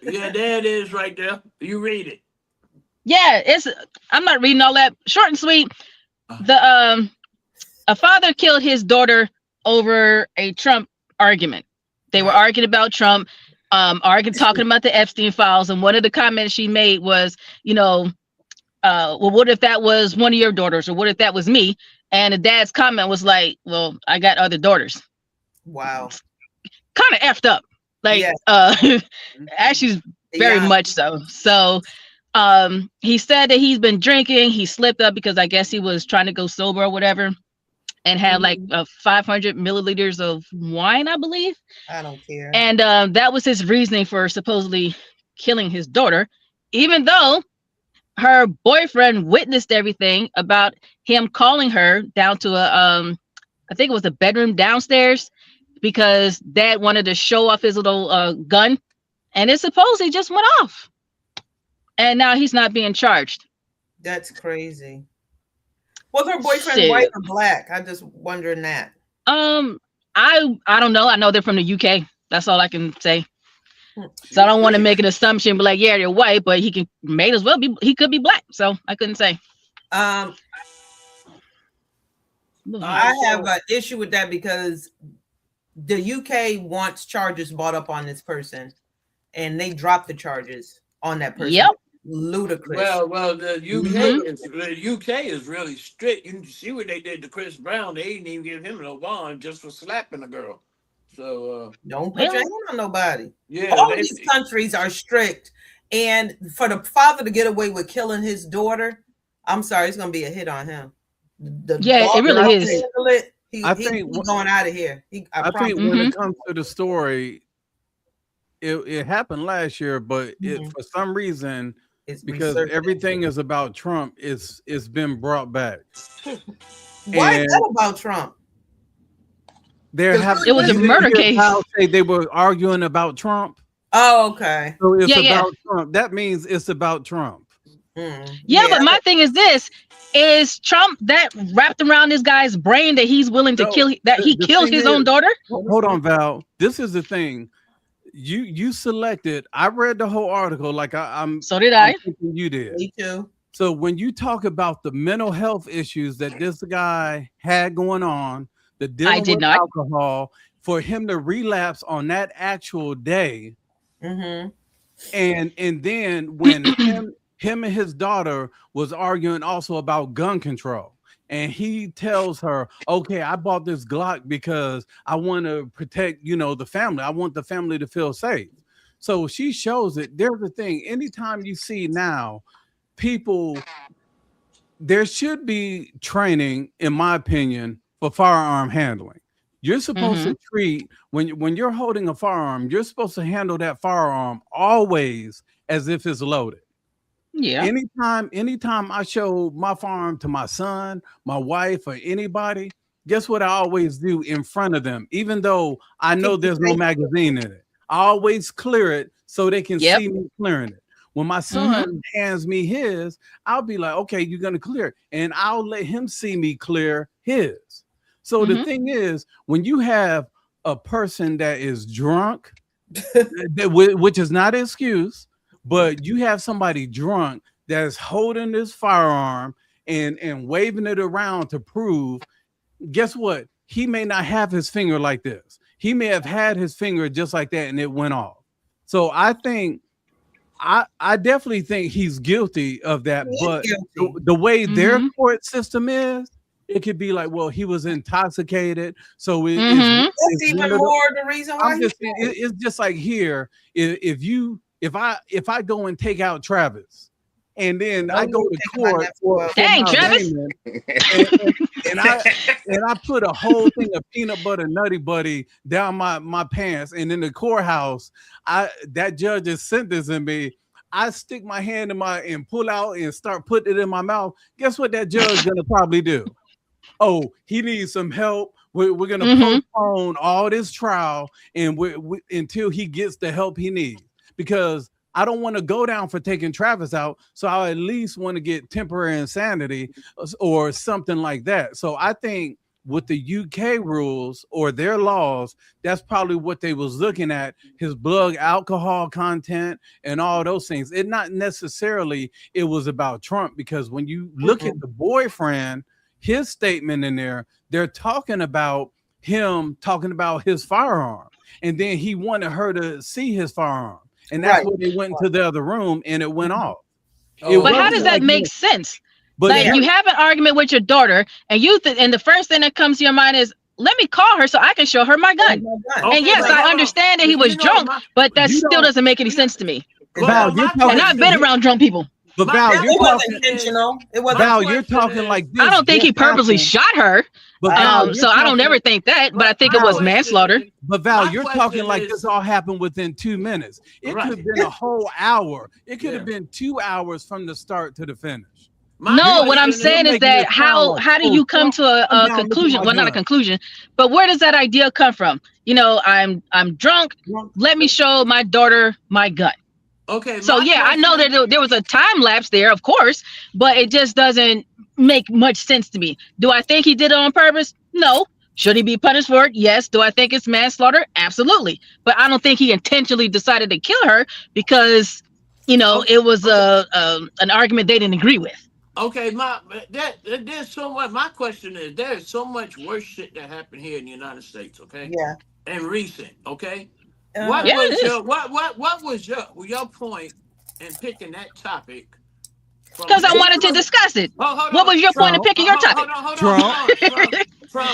Yeah, there it is right there. You read it. Yeah, I'm not reading all that. Short and sweet. A father killed his daughter over a Trump argument. They were arguing about Trump, talking about the Epstein files, and one of the comments she made was, well, what if that was one of your daughters, or what if that was me? And the dad's comment was like, well, I got other daughters. Wow. Kind of effed up. Like, actually, very much so. So he said that he's been drinking. He slipped up because I guess he was trying to go sober or whatever, and had like 500 milliliters of wine, I believe. I don't care. And that was his reasoning for supposedly killing his daughter, even though her boyfriend witnessed everything about him calling her down to a I think it was a bedroom downstairs, because dad wanted to show off his little gun, and it supposedly just went off. And now he's not being charged. That's crazy. Was her boyfriend white or black? I'm just wondering that. I don't know. I know they're from the UK. That's all I can say. So I don't want to make an assumption, but like, yeah, they're white, but may as well be. He could be black. So I couldn't say. I have an issue with that because the UK wants charges brought up on this person, and they dropped the charges on that person. Yep. Ludicrous. Well, the UK is really strict. You can see what they did to Chris Brown. They didn't even give him no bond just for slapping a girl. So don't put your hand on nobody. Yeah, all these countries are strict, and for the father to get away with killing his daughter, I'm sorry, it's gonna be a hit on him. It really is. He's going out of here. I think when it comes to the story, it happened last year, but for some reason, because everything is about Trump, it's been brought back. Why is that about Trump? It was a murder case. They were arguing about Trump. Oh, okay. So it's about Trump. That means it's about Trump. Yeah, but my thing is this: is Trump that wrapped around this guy's brain that he's willing to kill? That he killed his own daughter? Hold on, Val. This is the thing. You selected. I read the whole article. Like I'm. So did I. You did. Me too. So when you talk about the mental health issues that this guy had going on, the dealing with alcohol, for him to relapse on that actual day, and then when him and his daughter was arguing also about gun control, and he tells her, okay, I bought this Glock because I want to protect, the family. I want the family to feel safe. So she shows it. There's the thing. Anytime you see now people, there should be training, in my opinion, for firearm handling. You're supposed to treat, when you're holding a firearm, you're supposed to handle that firearm always as if it's loaded. Yeah. Anytime I show my firearm to my son, my wife, or anybody, guess what I always do in front of them, even though I know there's no magazine in it. I always clear it so they can see me clearing it. When my son hands me his, I'll be like, okay, you're going to clear it. And I'll let him see me clear his. So the thing is, when you have a person that is drunk, which is not an excuse, but you have somebody drunk that's holding this firearm and waving it around to prove, guess what? He may not have his finger like this. He may have had his finger just like that and it went off. So I think, I definitely think he's guilty of that. But the way their court system is, it could be like, well, he was intoxicated. So that's even more the reason why it's just like here. If I go and take out Travis, and then I go to court for Travis, and I put a whole thing of peanut butter Nutty Buddy down my pants, and in the courthouse, that judge is sentencing me. I stick my hand and pull out and start putting it in my mouth. Guess what that judge is gonna probably do? Oh, he needs some help. We're gonna postpone all this trial and until he gets the help he needs, because I don't want to go down for taking Travis out. So I at least want to get temporary insanity or something like that. So I think with the UK rules or their laws, that's probably what they was looking at, his blood alcohol content and all those things. It not necessarily it was about Trump, because when you look at the boyfriend, his statement in there, they're talking about him talking about his firearm, and then he wanted her to see his firearm, and that's when they went into the other room and it went off. But how does that make sense? But like you have an argument with your daughter, and and the first thing that comes to your mind is, let me call her so I can show her my gun. Okay, and yes, I understand that he was drunk, but that still doesn't make any sense to me. Val, you're talking, and I've been around drunk people. But Val, it wasn't intentional. It wasn't. Val, you're talking like this. I don't think he purposely shot her. But Val, so I don't ever think that, but I think it was manslaughter. But Val, you're talking like this all happened within 2 minutes. It could have been a whole hour. It could have been 2 hours from the start to the finish. No, what I'm saying is that how do you come to a conclusion? Well, not a conclusion, but where does that idea come from? You know, I'm drunk. Let me show my daughter my gun. Okay. So yeah, I know that there was a time lapse there, of course, but it just doesn't make much sense to me. Do I think he did it on purpose? No. Should he be punished for it? Yes. Do I think it's manslaughter? Absolutely. But I don't think he intentionally decided to kill her because, you know, it was an argument they didn't agree with. Okay, there's so much. My question is, there's so much worse shit that happened here in the United States. Okay. Yeah. And recent. Okay. Yeah, What was your point in picking that topic? Because I wanted to discuss it. What was your point in picking your topic? From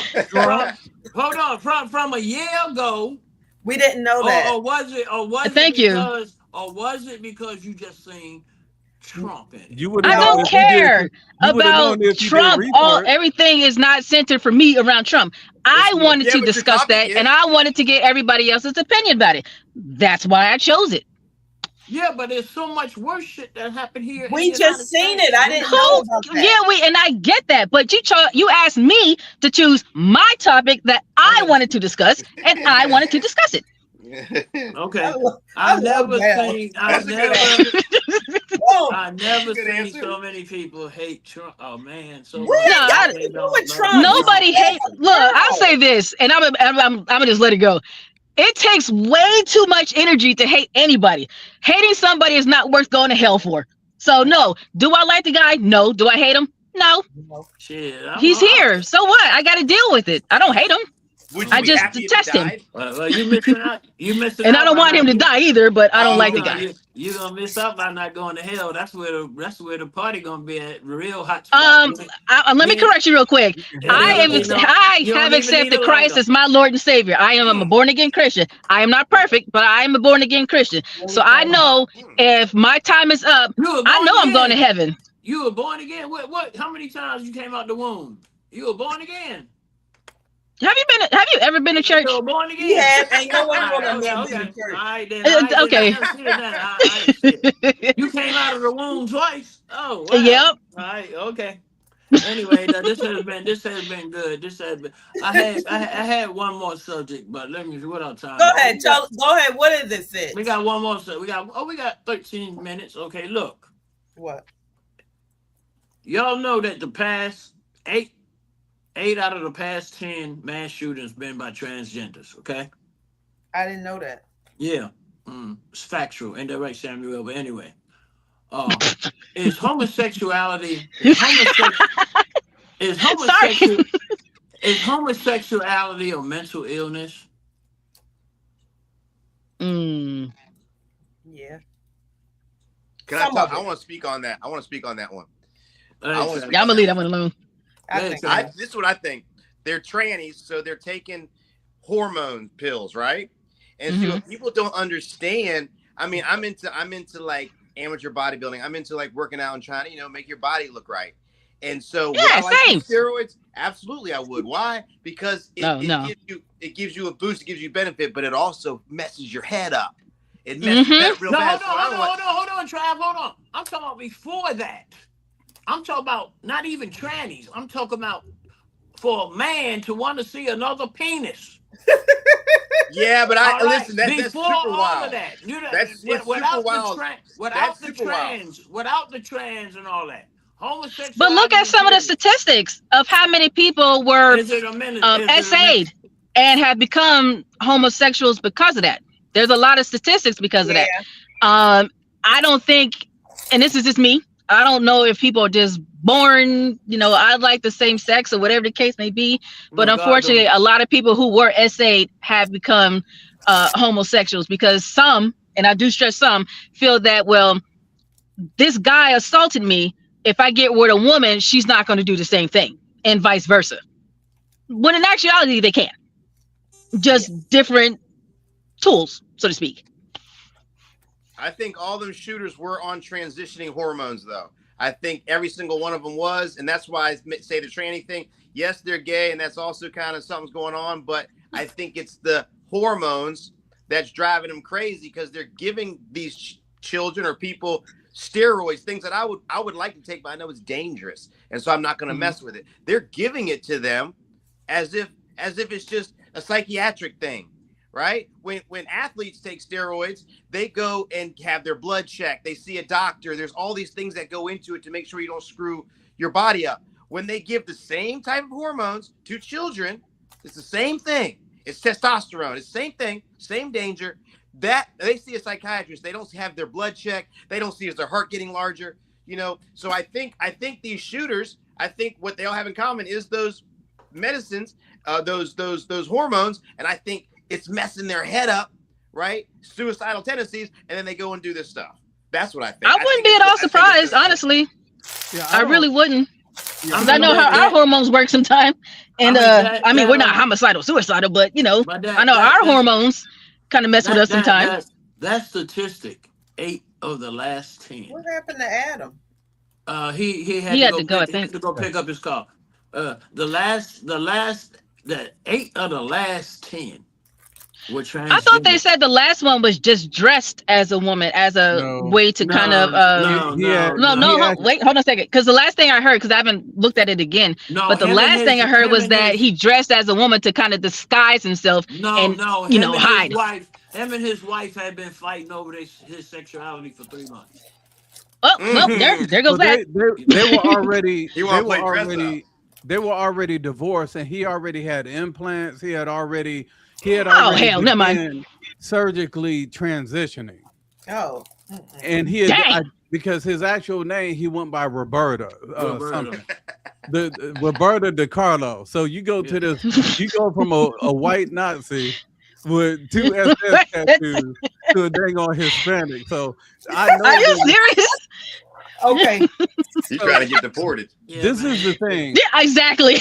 a year ago. We didn't know that. Or was it because you just seen Trump in it? I don't care about Trump. Everything is not centered for me around Trump. I wanted to discuss that, and I wanted to get everybody else's opinion about it. That's why I chose it. Yeah, but there's so much worse shit that happened here. We just seen it. I didn't know about that. Yeah, and I get that, but you asked me to choose my topic that I wanted to discuss, and I wanted to discuss it. Okay. I've never seen so many people hate Trump. Oh man, nobody hates. Look, I'll say this, and I'm gonna just let it go. It takes way too much energy to hate anybody. Hating somebody is not worth going to hell for. So no. Do I like the guy? No. Do I hate him? No. Shit, he's here. So what? I got to deal with it. I don't hate him. I just detest him. You missing out. And I don't want him to die either, but I don't like the guy. You're gonna miss out by not going to hell. That's where the party gonna be at. Real hot spot. Let me correct you real quick. I have accepted Christ as my Lord and Savior. I am a born again Christian. I am not perfect, but I am a born again Christian. So I know if my time is up, I know I'm going to heaven. You were born again? What? How many times you came out the womb? You were born again. Have you ever been to church? You were born again. Yeah, and no one will never been to church. Okay. You came out of the womb twice. Oh, wow. Yep. All right. Okay. Anyway, this has been good. I had one more subject, but let me see what our time. Go ahead, go ahead. What is this? We got one more subject. We got 13 minutes. Okay, look. What? Y'all know that the past eight out of the past 10 mass shootings been by transgenders. Okay. I didn't know that. Yeah, it's factual. Ain't that right, Samuel? But anyway, is homosexuality is homosexuality a mental illness? Yeah. I want to speak on that. I want to speak on that one. I'm gonna leave that one alone. This is what I think. They're trannies, so they're taking hormone pills, right? And so people don't understand. I mean, I'm into like amateur bodybuilding. I'm into like working out and trying to, make your body look right. And so would I like steroids? Absolutely, I would. Why? Because it gives you a boost, it gives you benefit, but it also messes your head up. It messes that real bad. Hold on, Trav, hold on. I'm talking about before that. I'm talking about not even trannies. I'm talking about for a man to want to see another penis. Yeah, but listen. That's super wild. That's super wild. Without the trans and all that. Homosexuality. But look at some of the statistics of how many people were SA'd and have become homosexuals because of that. There's a lot of statistics because of that. I don't think, and this is just me, I don't know if people are just born, I like the same sex or whatever the case may be. But unfortunately, a lot of people who were SA'd have become homosexuals because some, and I do stress some, feel that, well, this guy assaulted me if I get with a woman, she's not going to do the same thing, and vice versa. When in actuality, they can. Just different tools, so to speak. I think all them shooters were on transitioning hormones, though. I think every single one of them was, and that's why I say the tranny thing. Yes, they're gay, and that's also kind of something's going on, but I think it's the hormones that's driving them crazy because they're giving these children or people steroids, things that I would like to take, but I know it's dangerous, and so I'm not going to mess with it. They're giving it to them as if it's just a psychiatric thing. Right? When athletes take steroids, they go and have their blood checked. They see a doctor. There's all these things that go into it to make sure you don't screw your body up. When they give the same type of hormones to children, it's the same thing. It's testosterone. It's the same thing, same danger. That they see a psychiatrist. They don't have their blood checked. They don't see is their heart getting larger. You know. So I think these shooters, I think what they all have in common is those medicines, those hormones, and I think it's messing their head up, right? Suicidal tendencies, and then they go and do this stuff. That's what I think. I wouldn't be at all surprised, honestly. Yeah, I really wouldn't. Because I know how our hormones work sometimes. And I mean, we're not homicidal, suicidal, but you know, I know our hormones kind of mess with us sometimes. That statistic, 8 of the last 10. What happened to Adam? He had to go pick up his car. The 8 of the last 10. I thought they said the last one was just dressed as a woman, as a way to kind of wait, hold on a second, because the last thing I heard, because I haven't looked at it again, but the last thing I heard was that he dressed as a woman to kind of disguise himself and hide. Him and his wife had been fighting over his sexuality for 3 months. Oh, well, there goes that. They were already they were already divorced, and he already had implants. He had already never mind. Surgically transitioning. Oh. And he had, because his actual name, he went by Roberta. Something. The Roberta DiCarlo. So you go to this, you go from a white Nazi with 2 SS tattoos to a dang on Hispanic. So I know. Are you serious? Okay. He's trying to get deported. This is the thing. Yeah, exactly.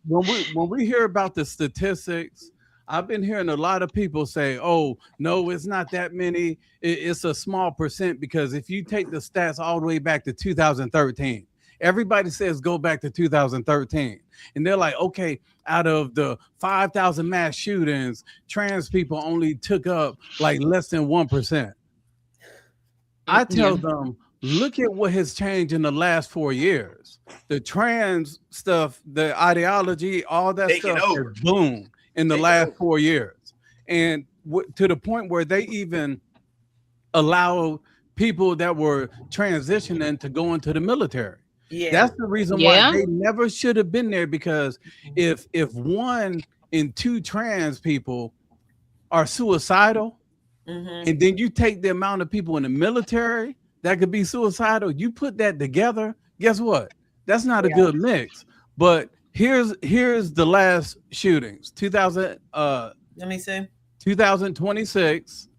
when we hear about the statistics, I've been hearing a lot of people say, oh, no, it's not that many. It's a small percent, because if you take the stats all the way back to 2013, everybody says go back to 2013. And they're like, okay, out of the 5,000 mass shootings, trans people only took up like less than 1%. I tell them, look at what has changed in the last 4 years. The trans stuff, the ideology, all that stuff has boomed in the last 4 years, and to the point where they even allow people that were transitioning to go into the military. Yeah, that's the reason why they never should have been there, because if 1 in 2 trans people are suicidal, and then you take the amount of people in the military that could be suicidal, you put that together, guess what? That's not a good mix. But here's the last shootings. 2026,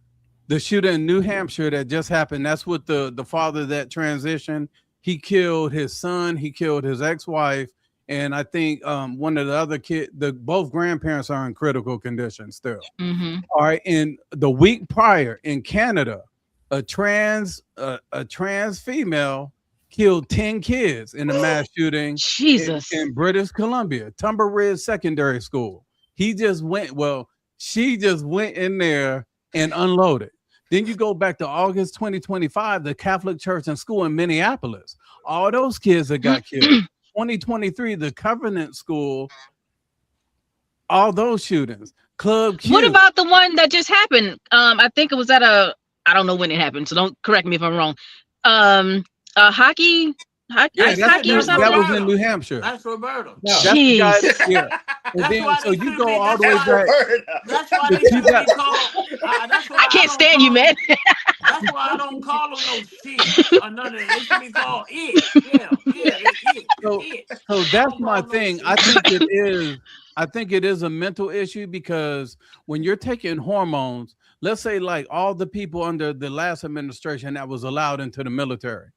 the shooting in New Hampshire that just happened. That's with the father that transitioned. He killed his son, he killed his ex-wife, and I think one of the other both grandparents are in critical condition still. All right, and the week prior in Canada, a trans female killed 10 kids in a mass shooting in British Columbia, Tumber Secondary School. She just went in there and unloaded. Then you go back to August 2025, the Catholic Church and School in Minneapolis. All those kids that got killed. 2023, the Covenant School, all those shootings. Club Q. What about the one that just happened? I think it was at I don't know when it happened, so don't correct me if I'm wrong. Hockey or something. That was in New Hampshire. That's Roberta. That's the guy, and then so you go all the way back. That's why they should be called. I can't stand you, man. That's why I don't call them no shit or none of that. They should be called it. So that's my thing. I think it is a mental issue, because when you're taking hormones, let's say like all the people under the last administration that was allowed into the military,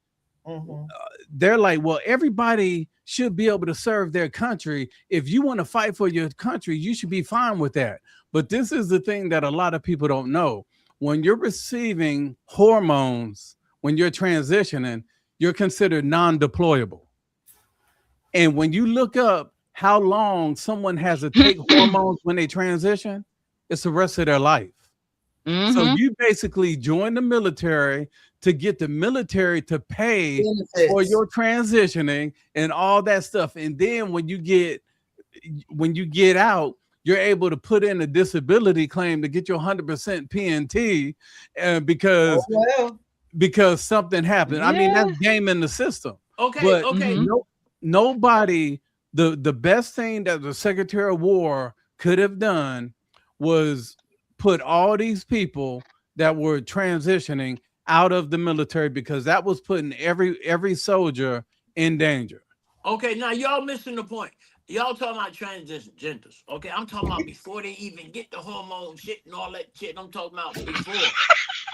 they're like, well, everybody should be able to serve their country. If you want to fight for your country, you should be fine with that. But this is the thing that a lot of people don't know. When you're receiving hormones, when you're transitioning, you're considered non-deployable. And when you look up how long someone has to take hormones when they transition, it's the rest of their life. So you basically join the military to get the military to pay for your transitioning and all that stuff. And then when you get out, you're able to put in a disability claim to get your 100% PNT because something happened. Yeah. I mean, that's gaming the system. Okay, but nobody, the best thing that the Secretary of War could have done was put all these people that were transitioning out of the military, because that was putting every soldier in danger. Okay, now y'all missing the point. Y'all talking about transgenders. Okay, I'm talking about before they even get the hormone shit and all that shit. I'm talking about before.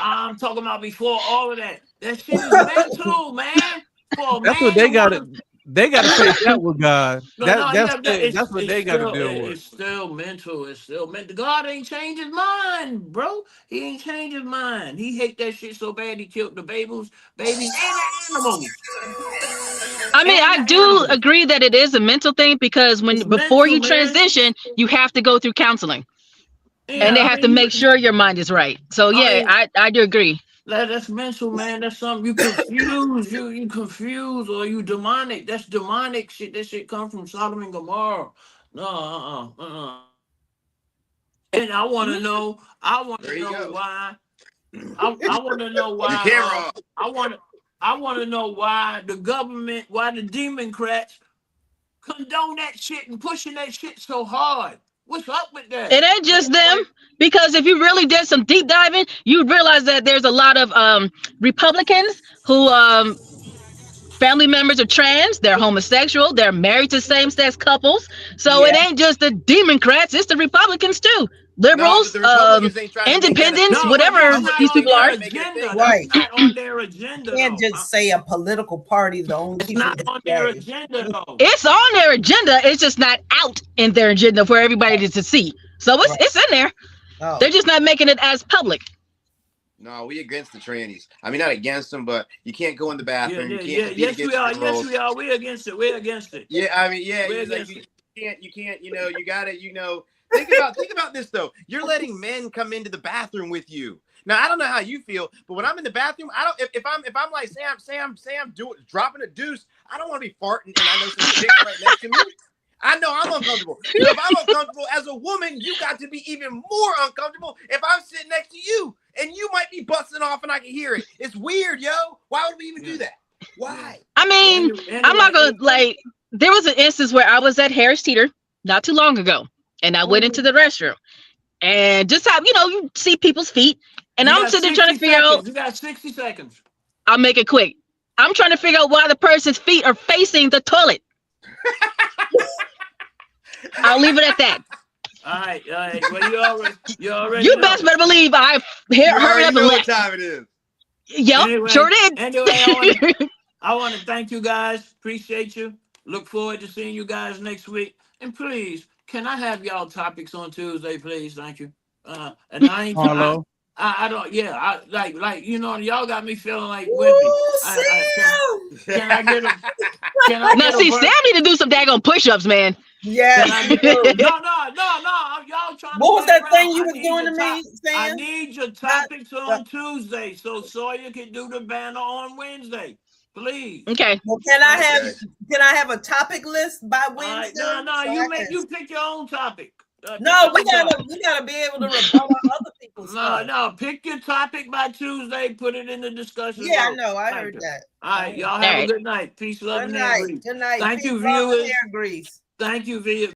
I'm talking about before all of that. That shit is mental, man. That's what they got to. They got to face that with God. That's what they got to deal with. It's still mental. It's still mental. God ain't changed his mind, bro. He ain't changed his mind. He hate that shit so bad he killed the babies and the animals. I mean, I do agree that it is a mental thing, because before you transition, you have to go through counseling, and they have to make sure your mind is right. So yeah, I do agree. That's mental, man. That's something you confuse. You confuse, or you demonic. That's demonic shit. That shit come from Sodom and Gomorrah. No, And I want to know. I want to know why. I want to know why. I want to know why the government, why the Democrats condone that shit and pushing that shit so hard. What's up with that? It ain't just them, because if you really did some deep diving, you'd realize that there's a lot of Republicans who family members are trans, they're homosexual, they're married to same-sex couples. So it ain't just the Democrats, it's the Republicans too. Liberals, independents, whatever these people are. Right. Not on their agenda. You can't just say a political party is the only It's not on their agenda, though. It's on their agenda. It's just not out in their agenda for everybody to see. So it's in there. Oh. They're just not making it as public. No, we against the trannies. I mean, not against them, but you can't go in the bathroom. Yes, we are. Yes, we are. We're against it. We're against it. Yeah, I mean, yeah. We're Like, against you can't. You know, you gotta. You know, think about this though. You're letting men come into the bathroom with you. Now, I don't know how you feel, but when I'm in the bathroom, I don't. If I'm like, say I'm dropping a deuce, I don't want to be farting, and I know some chick right next to me. I know I'm uncomfortable. So if I'm uncomfortable as a woman, you got to be even more uncomfortable if I'm sitting next to you and you might be busting off and I can hear it. It's weird, yo. Why would we even do that? Why? I mean, I'm not gonna there was an instance where I was at Harris Teeter not too long ago, and I went into the restroom, and just how you see people's feet, and I'm sitting there trying to figure out. You got 60 seconds. I'll make it quick. I'm trying to figure out why the person's feet are facing the toilet. I'll leave it at that. All right. Well, you already. You best better believe I heard up and left. What time it is? Yep, anyway, sure did. Anyway, I want to thank you guys. Appreciate you. Look forward to seeing you guys next week. And please, can I have y'all topics on Tuesday, please? Thank you. And I ain't. Hello. I don't. Yeah. I like y'all got me feeling like wimpy. Can I get a? Can I now, see, Sam need to do some daggone push-ups, man. Yeah. No. Y'all trying. What was that thing you was doing to me, Sam? I need your topics on Tuesday, so Sawyer can do the banner on Wednesday, please. Okay. Well, can I have a topic list by Wednesday? You pick your own topic. No, we gotta be able to rebuttal other people's stuff. No, pick your topic by Tuesday. Put it in the discussion. Yeah, I know. I heard that. All right, y'all have a good night. Peace, love, and hair grease. Good night. Thank you, Peace, love, and viewers. hair grease. Thank you, viewers.